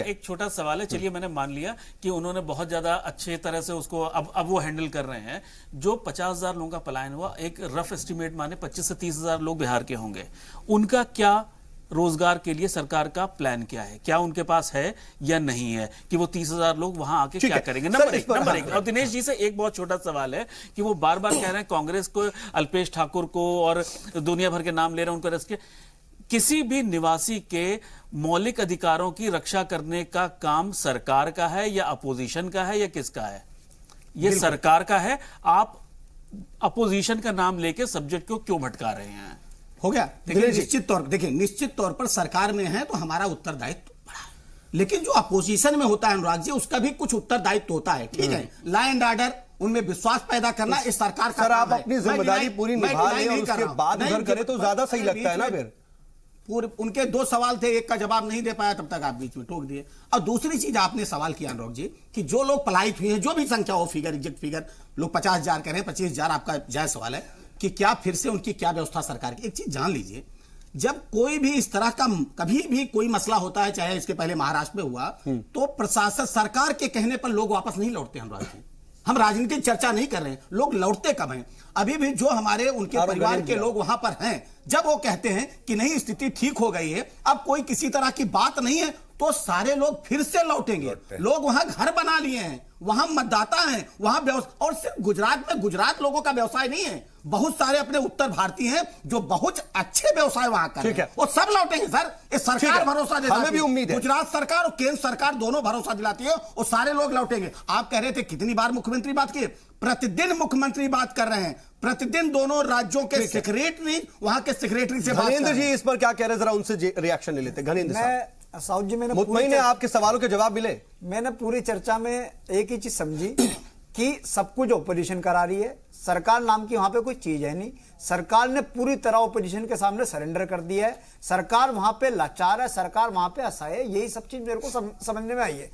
एक छोटा सवाल है। चलिए, मैंने मान लिया कि उन्होंने बहुत ज्यादा अच्छे तरह से उसको अब वो हैंडल कर रहे हैं। जो 50,000 लोगों का पलायन हुआ, एक रफ एस्टिमेट माने 25 से 30,000 लोग बिहार के होंगे। उनका क्या रोजगार के लिए सरकार का प्लान क्या है? क्या उनके पास है या नहीं है कि वो 30,000 लोग वहां आके क्या करेंगे? नंबर एक। और दिनेश जी से एक बहुत छोटा सवाल है कि वो बार बार कह रहे हैं कांग्रेस को, अल्पेश ठाकुर को और दुनिया भर के नाम ले रहे हैं, उनको अरेस्ट किया। किसी भी निवासी के मौलिक अधिकारों की रक्षा करने का काम सरकार का है या अपोजिशन का है या किसका है? ये सरकार का है। आप अपोजिशन का नाम लेके सब्जेक्ट को क्यों भटका रहे हैं? हो गया। देखिए, निश्चित तौर पर सरकार में है तो हमारा उत्तरदायित्व बड़ा है, लेकिन जो अपोजिशन में होता है अनुराग जी, उसका भी कुछ उत्तरदायित्व होता है। ठीक है, लॉ एंड ऑर्डर, उनमें विश्वास पैदा करना इस सरकार का। सर, आप अपनी जिम्मेदारी पूरी निभा लें और उसके बाद उधर करें तो ज्यादा सही लगता है ना। फिर पूरे उनके 2 सवाल थे, एक का जवाब नहीं दे पाया, तब तक आप बीच में टोक दिए। और दूसरी चीज आपने सवाल किया अनुराग जी कि जो लोग पलायित हुए हैं, जो भी संख्या हो, फिगर एग्जैक्ट फिगर, लोग 50,000 कह रहे हैं, 25,000 आपका जायज सवाल है कि क्या फिर से उनकी क्या व्यवस्था सरकार की। एक चीज जान लीजिए, जब कोई भी इस तरह का कभी भी कोई मसला होता है, चाहे इसके पहले महाराष्ट्र में हुआ, तो प्रशासन सरकार के कहने पर लोग वापस नहीं लौटते। अनुराग जी, हम राजनीतिक चर्चा नहीं कर रहे हैं, लोग लौटते कब हैं? अभी भी जो हमारे उनके परिवार के लोग वहां पर हैं, जब वो कहते हैं कि नहीं स्थिति ठीक हो गई है, अब कोई किसी तरह की बात नहीं है, तो सारे लोग फिर से लौटेंगे। लोग वहां घर बना लिए हैं, वहां मतदाता हैं, वहां व्यवसाय, और सिर्फ गुजरात में गुजरात लोगों का व्यवसाय नहीं है, बहुत सारे अपने उत्तर भारतीय हैं जो बहुत अच्छे व्यवसाय वहां कर रहे हैं, वो सब लौटेंगे सर। ये सरकार भरोसा दिलाती है, हमें भी उम्मीद है, गुजरात सरकार और केंद्र सरकार दोनों भरोसा दिलाती है, और सारे लोग लौटेंगे। आप कह रहे थे कितनी बार मुख्यमंत्री बात की, प्रतिदिन मुख्यमंत्री बात कर रहे हैं, प्रतिदिन दोनों राज्यों के सेक्रेटरी वहां के सेक्रेटरी से बात। घनेंद्र जी इस पर क्या कह रहे हैं, जरा उनसे रिएक्शन ले लेते। घनेंद्र साहब, साउथ जी, मैंने मुतमईन है आपके सवालों के जवाब मिले? मैंने पूरी चर्चा में एक ही चीज समझी कि सब कुछ ओपोजिशन करा रही है, सरकार नाम की वहां पे कोई चीज है नहीं, सरकार ने पूरी तरह ओपोजिशन के सामने सरेंडर कर दिया है, सरकार वहां पे लाचार है, सरकार वहां पे असहाय है। यही सब चीज मेरे को समझने में आई है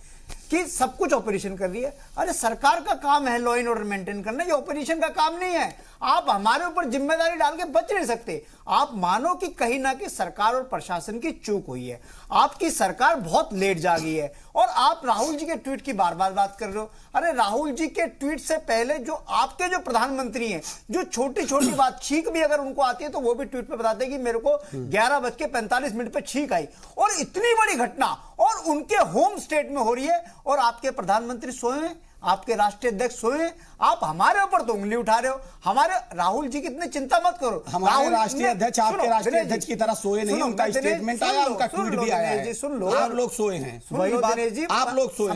कि सब कुछ ऑपरेशन कर रही है। अरे सरकार का काम है लॉ एंड ऑर्डर मेंटेन करना, ये ऑपरेशन का काम नहीं है। आप हमारे ऊपर जिम्मेदारी डाल के बच नहीं सकते। आप मानो कि कहीं ना कहीं सरकार और प्रशासन की चूक हुई है, आपकी सरकार बहुत लेट जागी है, और आप राहुल जी के ट्वीट की बार बार बात कर रहे हो। अरे राहुल जी के ट्वीट से पहले जो आपके जो प्रधानमंत्री हैं, जो छोटी छोटी बात छींक भी अगर उनको आती है तो वो भी ट्वीट पे बताते हैं कि मेरे को 11:45 पे छींक आई, और इतनी बड़ी घटना और उनके होम स्टेट में हो रही है, और आपके प्रधानमंत्री सोए हैं, आपके राष्ट्रीय अध्यक्ष सोए हैं, आप हमारे ऊपर तो उंगली उठा रहे हो। हमारे राहुल जी की इतनी चिंता मत करो, हमारे राष्ट्रीय अध्यक्ष आपके राष्ट्रीय अध्यक्ष की तरह सोए नहीं, उनका स्टेटमेंट आया, उनका ट्वीट भी आया है। सुन लो, आप लोग सोए हैं, वही बात, आप लोग सोए।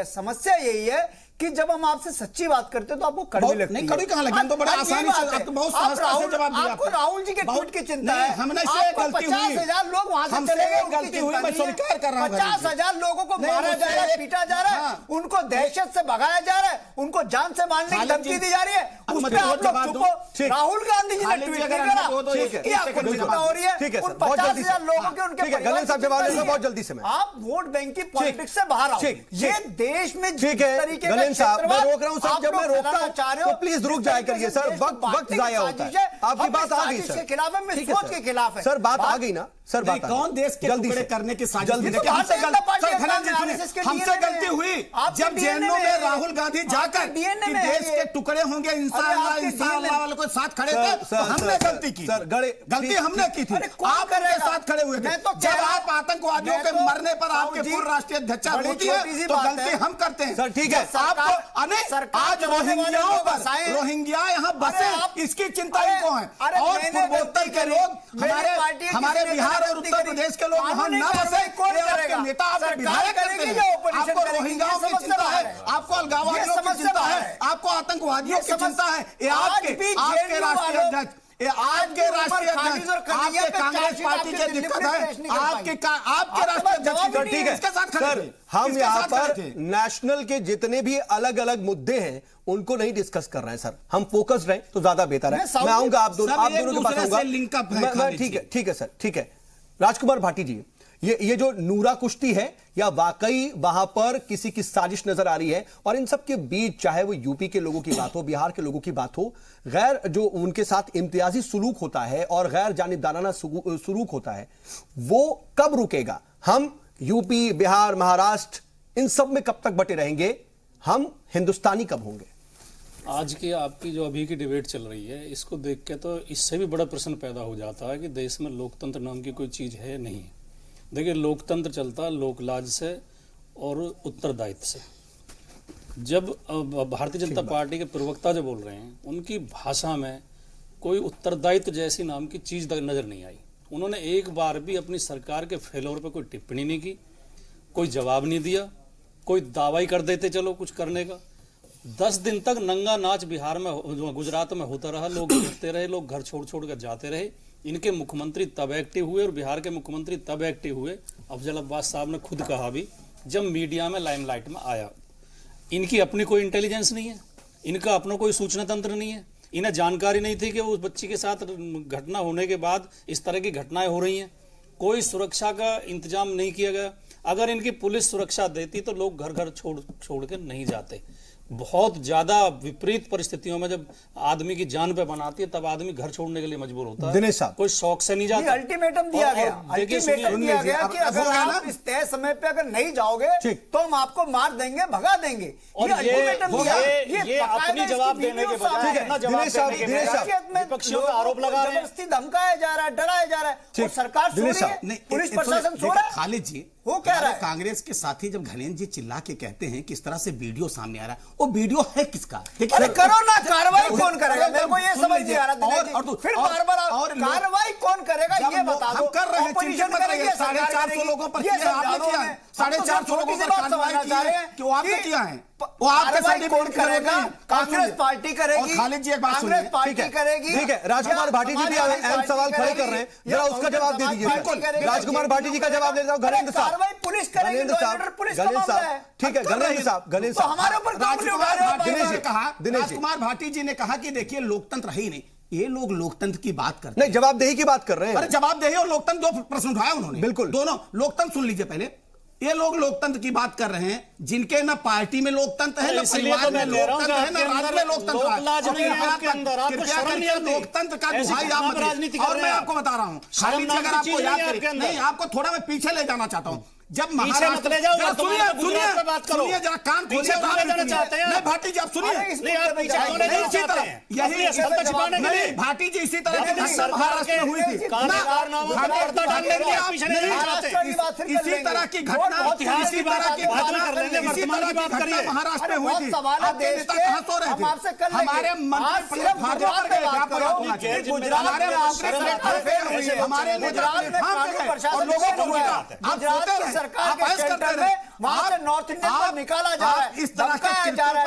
समस्या यही है कि जब हम आपसे सच्ची बात करते हैं तो आपको कड़वी लगती है। नहीं, कड़वी कहां लगी, हम तो बड़ा आसानी से, तो बहुत सहजता से जवाब दिया। आपको राहुल जी के ट्वीट की चिंता है, हमने से गलती हुई, 50,000 लोग वहां से चले गए, गलती हुई, मैं स्वीकार कर रहा हूं। 50,000 लोगों को मारा जा रहा है, पीटा जा रहा है, उनको दहशत से भगाया जा रहा है, उनको जान से मारने की धमकी दी जा रही है, उस पर आप लोग चुप हो। राहुल गांधी जी ने ट्वीट नहीं करा, इसकी आपको चिंता हो रही है। उन 50,000 लोगों के उनके बहुत जल्दी से आप वोट बैंक की पॉलिटिक्स से बाहर आओ। ये देश में जिस तरीके का सर, जब मैं रोकता हूं तो प्लीज रुक जाया करिए सर, वक्त जाया होता है। आपकी बात आ गई सर, के खिलाफ है, मैं सोच के खिलाफ है सर, बात आ गई ना सर, बात कौन देश के टुकड़े करने की साजिश? हमसे गलती हुई जब जेएनयू में राहुल गांधी जाकर कि देश के टुकड़े होंगे इंशाअल्लाह वाले को साथ खड़े थे, तो हमने गलती की, गलती हमने की थी, आप उनके साथ खड़े हुए थे। जब आप आतंकवादियों के मरने पर आपके पूर्व राष्ट्रीय अध्यक्ष होती है तो गलती हम करते हैं सर, ठीक है। आपको आज रोहिंग्याओं पर, रोहिंग्या यहाँ बसे, इसकी चिंता इनको है, और पूर्वोत्तर के लोग, हमारे बिहार और उत्तर प्रदेश के लोग वहां न बसे, आपके नेता, आपके विधायक करते हैं। आपको रोहिंग्याओं की चिंता है, आपको अलगाववादियों की चिंता है, आपको आतंकवादियों की चिंता है, ये आपके राष्ट्रीय अध्यक्ष, आपके राष्ट्रीय अध्यक्ष, आपके कांग्रेस पार्टी के दिक्कत है, आपके राष्ट्रीय अध्यक्ष, ठीक है, इसके साथ खड़े। हम यहाँ पर नेशनल के जितने भी अलग अलग मुद्दे हैं उनको नहीं डिस्कस कर रहे हैं सर, हम फोकस रहे तो ज्यादा बेहतर है। मैं आऊंगा आप दोनों के पास आऊंगा, ठीक है सर, ठीक है। राजकुमार भाटी जी, ये जो नूरा कुश्ती है, या वाकई वहां पर किसी की साजिश नजर आ रही है? और इन सब के बीच, चाहे वो यूपी के लोगों की बात हो, बिहार के लोगों की बात हो, गैर जो उनके साथ इम्तियाजी सुलूक होता है और गैर जानिबदाराना सुलूक होता है, वो कब रुकेगा? हम यूपी, बिहार, महाराष्ट्र, इन सब में कब तक बटे रहेंगे? हम हिंदुस्तानी कब होंगे? आज की आपकी जो अभी की डिबेट चल रही है, इसको देख के तो इससे भी बड़ा प्रश्न पैदा हो जाता है कि देश में लोकतंत्र नाम की कोई चीज है नहीं। देखिए, लोकतंत्र चलता है लोकलाज से और उत्तरदायित्व से। जब भारतीय जनता पार्टी के प्रवक्ता जो बोल रहे हैं, उनकी भाषा में कोई उत्तरदायित्व जैसी नाम की चीज नजर नहीं आई। उन्होंने एक बार भी अपनी सरकार के फेलोर पर कोई टिप्पणी नहीं की, कोई जवाब नहीं दिया, कोई दावा ही कर देते चलो कुछ करने का। 10 दिन तक नंगा नाच बिहार में, गुजरात में होता रहा, लोग गिरते रहे, लोग घर छोड़ छोड़ कर जाते रहे। इनके मुख्यमंत्री तब एक्टिव हुए और बिहार के मुख्यमंत्री तब एक्टिव हुए, अफजल अब्बास साहब ने खुद कहा भी, जब मीडिया में लाइमलाइट में आया। इनकी अपनी कोई इंटेलिजेंस नहीं है, इनका अपना कोई सूचना तंत्र नहीं है, इन्हें जानकारी नहीं थी कि उस बच्ची के साथ घटना होने के बाद इस तरह की घटनाएं हो रही हैं। कोई सुरक्षा का इंतजाम नहीं किया गया। अगर इनकी पुलिस सुरक्षा देती तो लोग घर घर छोड़ के नहीं जाते। बहुत ज्यादा विपरीत परिस्थितियों में जब आदमी की जान पे बनाती है, तब आदमी घर छोड़ने के लिए मजबूर होता है। दिनेश साहब, कोई शौक से नहीं जाता। अल्टीमेटम दिया गया, अल्टीमेटम दिया गया कि अगर आप इस तय समय पे अगर नहीं जाओगे तो हम आपको मार देंगे, भगा देंगे। और ये अपनी जवाब देने के बजाय विपक्षियों का आरोप लगा रहे हैं, धमकाया जा रहा है, डराया जा रहा है, सरकार सो रही है, पुलिस प्रशासन सो रहा है। खालिद जी, वो कह रहा है। कांग्रेस के साथी जब घनेन्द्र जी चिल्ला के कहते हैं किस तरह से वीडियो सामने आ रहा है, वो वीडियो है किसका? अरे करो ना, कार्रवाई कौन करेगा? मेरे को ये समझ नहीं आ रहा। फिर बार-बार कार्रवाई कौन करेगा ये बता दो। कर रहे हैं, 450 लोगों पर किया आपने, किया है 450 लोगों पर कार्रवाई की है, क्यों आपने किया है? वो आपके सर्टिफिकेट करेगा, कांग्रेस पार्टी करेगी, खालिद जी एक बात सुनिए, कांग्रेस पार्टी करेगी। ठीक है, राजकुमार भाटी जी भी अहम सवाल खड़े कर रहे हैं, जरा उसका जवाब दे दीजिए। राजकुमार भाटी जी का जवाब दे देता हूं। घनेन्द्र साहब, पुलिस करेगी, घनेन्द्र साहब, ठीक है, घनेन्द्र साहब, घनेन्द्र साहब, हमारे ऊपर राजकुमार भाटी जी ने कहा कि देखिए लोकतंत्र है ही नहीं, ये लोग लोकतंत्र की बात करते नहीं, जवाबदेही की बात कर रहे हैं। अरे जवाबदेही और लोकतंत्र, दो प्रश्न उठाया उन्होंने, बिल्कुल दोनों। लोकतंत्र सुन लीजिए पहले, ये लोग लोकतंत्र की बात कर रहे हैं जिनके ना पार्टी में लोकतंत्र है, ना परिवार में लोकतंत्र है, ना राज्य में लोकतंत्र है। लोकतंत्र का दुहाई आप मत, और मैं आपको बता रहा हूं, खालिद जी अगर आपको याद करें, नहीं आपको थोड़ा मैं पीछे ले जाना चाहता हूं। जब महाराष्ट्र, सुनिए जरा कान खोलिए, नहीं भाटी जी आप सुनिए, इसी तरह यही भाटी जी इसी तरह की घटना महाराष्ट्र में हुई थी, इसी तरह की घटना महाराष्ट्र में हुई थी। आपके नेता कहां सो रहे थे? हमारे मंत्री हमारे लोगों को सरकार के सेंटर में वहां से नॉर्थ इंडियन को निकाला जा रहा है, इस तरह का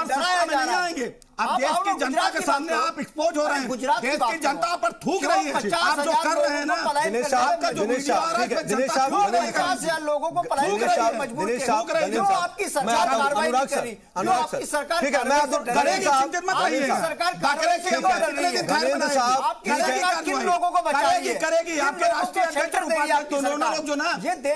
डराया नहीं आएंगे। अब देश की जनता के सामने आप एक्सपोज हो रहे हैं, देश की जनता पर थूक रही है। आप जो कर रहे हैं ना, दिनेश साहब का जो वीडियो आ रहा है, दिनेश साहब 50,000 लोगों को पलायन करने में मजबूर कर रही है। जो आपकी सरकार कार्रवाई नहीं करी, जो आपकी सरकार, ठीक है, मैं आपको करेंगे, चिंतित मत रहिए। सरकार घनेन्द्र साहब आपकी सरकार किन लोगों को बचाएगी, करेगी? आपके राष्ट्रीय अध्यक्ष उपाध्यक्ष दोनों लोग जो ना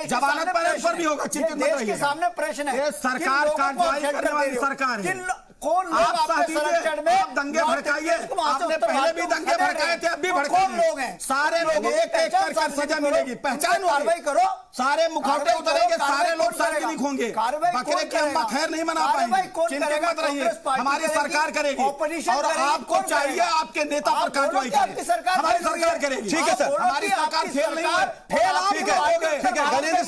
जमानत पर भी होगा, चिंतित मत रहिए। सामने प्रश्न है, सरकार कार्रवाई करने वाली सरकार है। कौन लोग आपके संरक्षण में, आप दंगे भड़काइए, आपने पहले भी दंगे भड़काए थे, अब भी भड़काए लोग हैं। सारे लोग एक एक कर सजा मिलेगी, पहचान कार्रवाई करो, सारे मुखौटे उतरेंगे, सारे लोग सार्वजनिक होंगे। बकरे की अम्मा खैर नहीं मना पाएंगे, चिंतित मत रहिए, हमारी सरकार करेगी। और आपको चाहिए आपके नेता पर कार्रवाई करें, हमारी सरकार करेगी। ठीक है सर, हमारी सरकार फेल नहीं है, फेल आप ठीक है। घनेन्द्र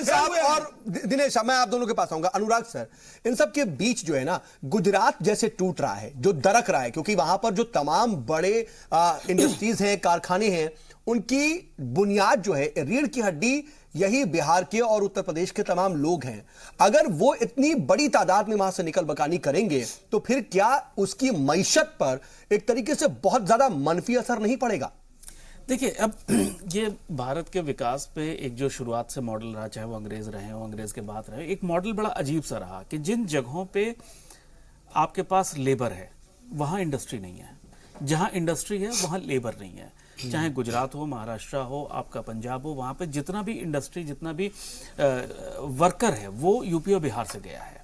साहब और दिनेश, मैं आप दोनों के पास आऊंगा। अनुराग सर, इन सब के बीच जो है ना, गुजरात जैसे टूट रहा है, जो दरक रहा है, क्योंकि वहां पर जो तमाम बड़े इंडस्ट्रीज हैं, कारखाने हैं, उनकी बुनियाद जो है, रीढ़ की हड्डी यही बिहार के और उत्तर प्रदेश के तमाम लोग हैं। अगर वो इतनी बड़ी तादाद में वहां से निकल बकानी करेंगे तो फिर क्या उसकी मईशत पर एक तरीके से बहुत ज्यादा मनफी असर नहीं पड़ेगा? देखिए, अब ये भारत के विकास पे एक जो शुरुआत से मॉडल रहा, चाहे वो अंग्रेज रहे हो, अंग्रेज के बाद रहे, एक मॉडल बड़ा अजीब सा रहा कि जिन जगहों पे आपके पास लेबर है वहां इंडस्ट्री नहीं है, जहां इंडस्ट्री है वहां लेबर नहीं है। चाहे गुजरात हो, महाराष्ट्र हो, आपका पंजाब हो, वहां पे जितना भी इंडस्ट्री, जितना भी वर्कर है वो यूपी और बिहार से गया है।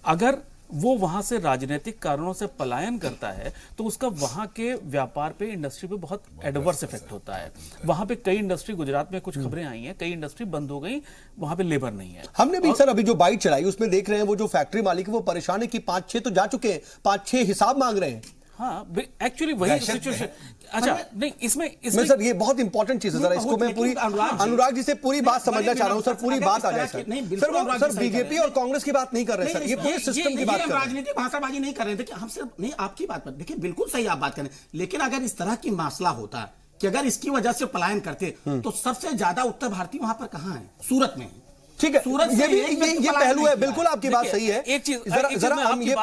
अगर वो वहां से राजनीतिक कारणों से पलायन करता है तो उसका वहां के व्यापार पे, इंडस्ट्री पे बहुत एडवर्स इफेक्ट होता है। वहां पे कई इंडस्ट्री, गुजरात में कुछ खबरें आई हैं, कई इंडस्ट्री बंद हो गई, वहां पे लेबर नहीं है। हमने भी सर अभी जो बाइट चलाई उसमें देख रहे हैं वो जो फैक्ट्री मालिक है वो परेशान है कि 5-6 तो जा चुके हैं, 5-6 हिसाब मांग रहे हैं। हाँ, एक्चुअली वही सिचुएशन। अच्छा, नहीं इसमें सर ये बहुत इंपॉर्टेंट चीज है, जरा इसको मैं पूरी अनुराग जी से पूरी बात समझना चाह रहा हूं सर, पूरी बात आ जाए सर। सर बीजेपी और कांग्रेस की बात नहीं कर रहे सर, ये पूरे सिस्टम की बात कर रहे हैं, राजनीतिक भाषाबाजी नहीं कर रहे थे कि हम सिर्फ नहीं आपकी बात पर, देखिए बिल्कुल सही आप बात करें, लेकिन अगर इस तरह की मसला होता कि अगर इसकी वजह से पलायन करते तो सबसे ज्यादा उत्तर भारतीय वहां पर कहां है? सूरत में। ठीक है, ये पहलू है, बिल्कुल आपकी बात सही है। एक चीज मैं आपकी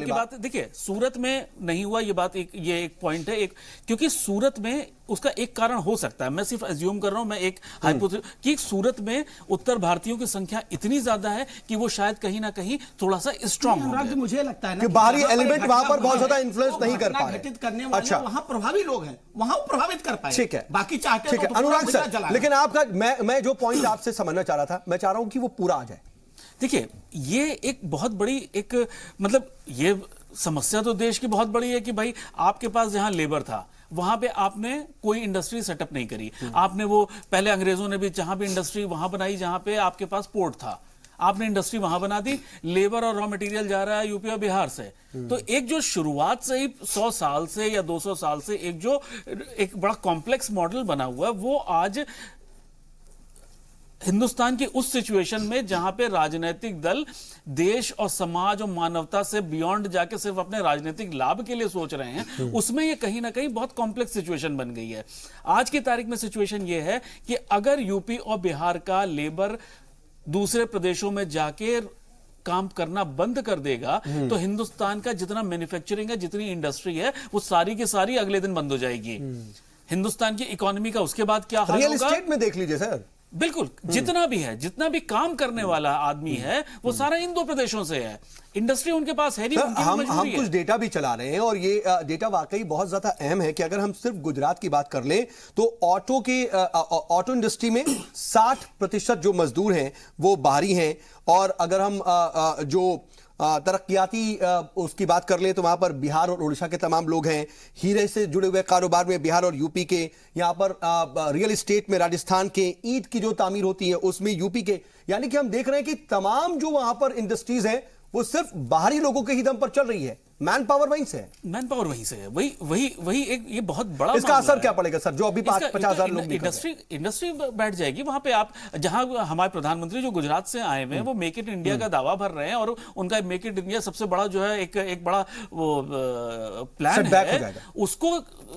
बात देखिए, सूरत में नहीं हुआ ये बात, ये एक पॉइंट है, क्योंकि सूरत में उसका एक कारण हो सकता है, मैं सिर्फ एज्यूम कर रहा हूं, मैं एक हाइपोथेसिस कि सूरत में उत्तर भारतीयों की संख्या इतनी ज्यादा है कि वो शायद कहीं ना कहीं थोड़ा सा स्ट्रांग हो गए। मुझे लगता है कि बाहरी एलिमेंट वहां पर बहुत ज्यादा इन्फ्लुएंस नहीं कर पा रहे, करने वाले अच्छा वहां प्रभावी लोग हैं, वहां प्रभावित कर पाए। ठीक है, बाकी चाहते ठीक है अनुराग सर, लेकिन आपका मैं जो पॉइंट आपसे समझना चाह रहा था, मैं चाह रहा हूं कि वो पूरा आ जाए। देखिए, ये एक बहुत बड़ी एक मतलब ये समस्या तो देश की बहुत बड़ी है कि भाई आपके पास जहां लेबर था वहां पे आपने कोई इंडस्ट्री सेटअप नहीं करी। आपने वो पहले अंग्रेजों ने भी जहां भी इंडस्ट्री वहां बनाई जहां पे आपके पास पोर्ट था, आपने इंडस्ट्री वहां बना दी, लेबर और रॉ मटेरियल जा रहा है यूपी और बिहार से। तो एक जो शुरुआत से ही 100 साल से या 200 साल से एक बड़ा कॉम्प्लेक्स मॉडल बना हुआ है, वो आज हिंदुस्तान की उस सिचुएशन में जहां पे राजनीतिक दल देश और समाज और मानवता से बियॉन्ड जाके सिर्फ अपने राजनीतिक लाभ के लिए सोच रहे हैं, उसमें ये कहीं ना कहीं बहुत कॉम्प्लेक्स सिचुएशन बन गई है। आज की तारीख में सिचुएशन ये है कि अगर यूपी और बिहार का लेबर दूसरे प्रदेशों में जाके काम करना बंद कर देगा तो हिंदुस्तान का जितना मैन्युफैक्चरिंग है, जितनी इंडस्ट्री है, वो सारी की सारी अगले दिन बंद हो जाएगी। हिंदुस्तान की इकोनॉमी का उसके बाद क्या हाल होगा? रियल एस्टेट में देख लीजिए सर, बिल्कुल जितना भी है, जितना भी काम करने वाला आदमी है वो सारा इन दो प्रदेशों से है। इंडस्ट्री उनके पास है नहीं, उनकी हम मजबूरी है। कुछ डेटा भी चला रहे हैं और ये डेटा वाकई बहुत ज्यादा अहम है कि अगर हम सिर्फ गुजरात की बात कर लें तो ऑटो इंडस्ट्री में 60% जो मजदूर हैं वो बाहरी हैं, और अगर हम जो तरक्याती उसकी बात कर ले तो वहां पर बिहार और उड़ीसा के तमाम लोग हैं। हीरे से जुड़े हुए कारोबार में बिहार और यूपी के, यहां पर रियल एस्टेट में राजस्थान के, ईंट की जो तामीर होती है उसमें यूपी के, यानी कि हम देख रहे हैं कि तमाम जो वहां पर इंडस्ट्रीज हैं वो सिर्फ बाहरी लोगों के ही दम पर चल रही है। मैन पावर वहीं से है, मैन पावर वहीं से है, वही एक ये बहुत बड़ा इसका असर क्या पड़ेगा सर? जो अभी 50,000 लोग इंडस्ट्री बैठ जाएगी वहां पे। आप जहां हमारे प्रधानमंत्री जो गुजरात से आए हुए हैं वो मेक इन इंडिया का दावा भर रहे हैं और उनका मेक इन इंडिया सबसे बड़ा जो है एक बड़ा वो प्लान है, उसको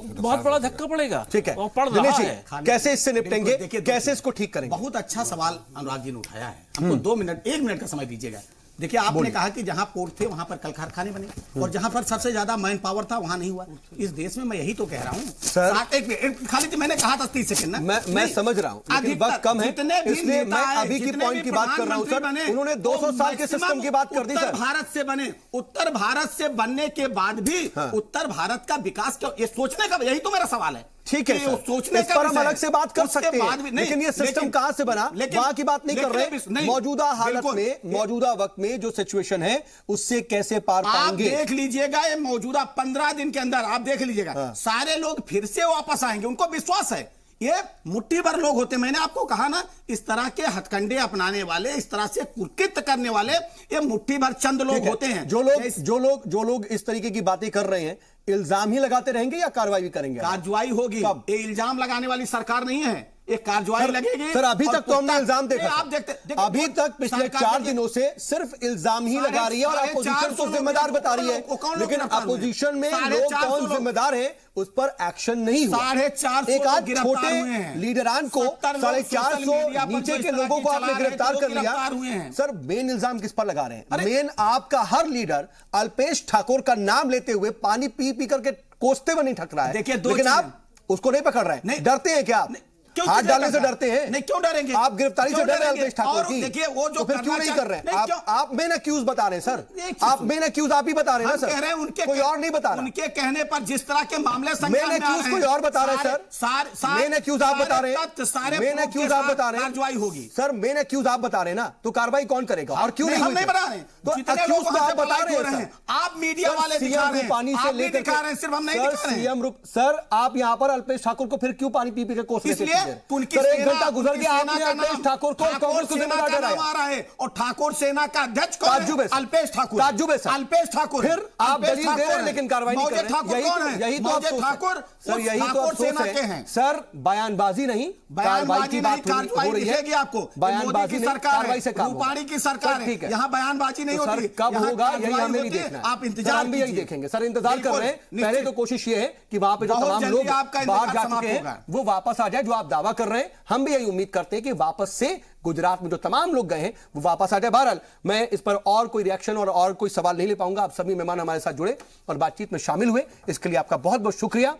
बहुत बड़ा धक्का पड़ेगा। ठीक है, और पड़ रहा है। कैसे इससे निपटेंगे, कैसे इसको ठीक करेंगे? बहुत अच्छा सवाल अनुराग जी ने उठाया है। हमको 1 मिनट का समय दीजिएगा। देखिए, आपने कहा कि जहां पोर्ट थे वहां पर कल कारखाने बने और जहां पर सबसे ज्यादा मैन पावर था वहां नहीं हुआ। इस देश में मैं यही तो कह रहा हूं सर। एक मिनट खाली जी, मैंने कहा था 30 सेकंड ना। मैं समझ रहा हूं लेकिन वक्त कम है, इसलिए मैं अभी की पॉइंट की बात कर रहा हूं सर। उन्होंने 200 साल के सिस्टम की बात कर दी सर। भारत से बने, उत्तर भारत से बनने के बाद भी उत्तर भारत का विकास क्यों, ये सोचने का, यही तो मेरा सवाल है। ठीक है सर, सोचने इस पर हम अलग से बात कर सकते हैं, लेकिन ये सिस्टम कहां से बना वहां की बात नहीं कर रहे। मौजूदा हालत में, मौजूदा वक्त में जो सिचुएशन है उससे कैसे पार पाएंगे? आप देख लीजिएगा, ये मौजूदा 15 दिन के अंदर आप देख लीजिएगा सारे लोग फिर से वापस आएंगे, उनको विश्वास है। ये मुट्ठी भर लोग होते, मैंने आपको कहा ना, इस तरह के हथकंडे अपनाने वाले, इस तरह से कुकृत्य करने वाले, ये मुट्ठी भर चंद लोग होते हैं। जो लोग इस तरीके की बातें कर रहे हैं, इल्जाम ही लगाते रहेंगे या कार्रवाई भी करेंगे? कार्रवाई होगी। ये इल्जाम लगाने वाली सरकार नहीं है, एक कार्रवाई लगेगी। सर अभी तक तो हमने इल्जाम देखा, आप देखते अभी तक पिछले 4 दिनों से सिर्फ इल्जाम ही लगा रही है और अपोजिशन को जिम्मेदार बता रही है, लेकिन अपोजिशन में लोग कौन जिम्मेदार है उस पर एक्शन नहीं हुआ। 450 एक आध छोटे लीडरान को 450 नीचे के लोगों को आपने गिरफ्तार कर लिया। सर मेन इल्जाम किस पर लगा रहे हैं? मेन आपका हर लीडर अल्पेश ठाकुर का नाम लेते हुए पानी पी पी करके कोसते हुए नहीं ठक रहा है, लेकिन आप उसको नहीं पकड़ रहे हैं। डरते हैं क्या आप? हाथ डालने से डरते हैं? नहीं, क्यों डरेंगे? आप गिरफ्तारी से डर रहे हैं अल्पेश ठाकुर की? देखिए वो जो, तो फिर क्यों नहीं कर रहे हैं? आप मेन अक्यूज बता रहे हैं सर, आप मेन अक्यूज आप ही बता रहे हैं ना सर, उनके कोई और नहीं बता रहा। उनके कहने पर जिस तरह के मामले मेन अक्यूज कोई और बता रहे हैं सर, मेन अक्यूज आप बता रहे हैं, मेन अक्यूज आप बता रहे हैं, कार्रवाई होगी सर। मेन अक्यूज आप बता रहे हैं ना, तो कार्रवाई कौन करेगा? और क्यों हम नहीं बता रहे, तो अक्यूज तो आप बता रहे हैं। आप मीडिया वाले दिखा रहे हैं, पानी से लेकर दिखा रहे हैं, सिर्फ हम नहीं दिखा रहे हैं। सर आप यहां पर अल्पेश ठाकुर को फिर क्यों पानी पी पी के कोस रहे थे? इसलिए उनकी घंटा गुजर गया, आपने अल्पेश ठाकुर को कांग्रेस को जिम्मेदार ठहराया है, और ठाकुर सेना का अध्यक्ष कौन है? अल्पेश ठाकुर। ताज्जुब है सर, अल्पेश ठाकुर। फिर आप दलील दे रहे हैं लेकिन कार्रवाई नहीं कर रहे। यही तो अफसोस ठाकुर सर, यही तो अफसोस है सर। बयानबाजी नहीं, कार्रवाई की बात हो रही है आपको। बयानबाजी नहीं, कार्रवाई से काम, रूपाणी की सरकार है, यहाँ बयानबाजी नहीं होती। कब होगा यही हमें भी देखना है, आप इंतजार भी यही देखेंगे सर, इंतजार कर रहे हैं। पहले तो कोशिश ये है कि वहां पे जो तमाम लोग बाहर जा चुके हैं वो वापस आ जाए, जो आप दावा कर रहे हैं। हम भी यही उम्मीद करते हैं कि वापस से गुजरात में जो तमाम लोग गए हैं वो वापस आ जाए। बहरहाल मैं इस पर और कोई रिएक्शन और कोई सवाल नहीं ले पाऊंगा। आप सभी मेहमान हमारे साथ जुड़े और बातचीत में शामिल हुए, इसके लिए आपका बहुत बहुत शुक्रिया।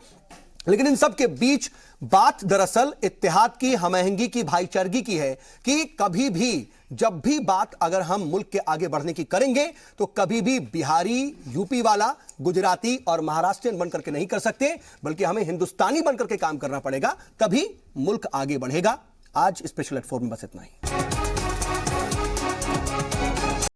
लेकिन इन सब के बीच बात दरअसल इत्तेहाद की, हमआहंगी की, भाईचारगी की है कि कभी भी जब भी बात अगर हम मुल्क के आगे बढ़ने की करेंगे तो कभी भी बिहारी, यूपी वाला, गुजराती और महाराष्ट्रियन बनकर के नहीं कर सकते, बल्कि हमें हिंदुस्तानी बनकर के काम करना पड़ेगा, तभी मुल्क आगे बढ़ेगा। आज स्पेशल एट 4 में बस इतना ही।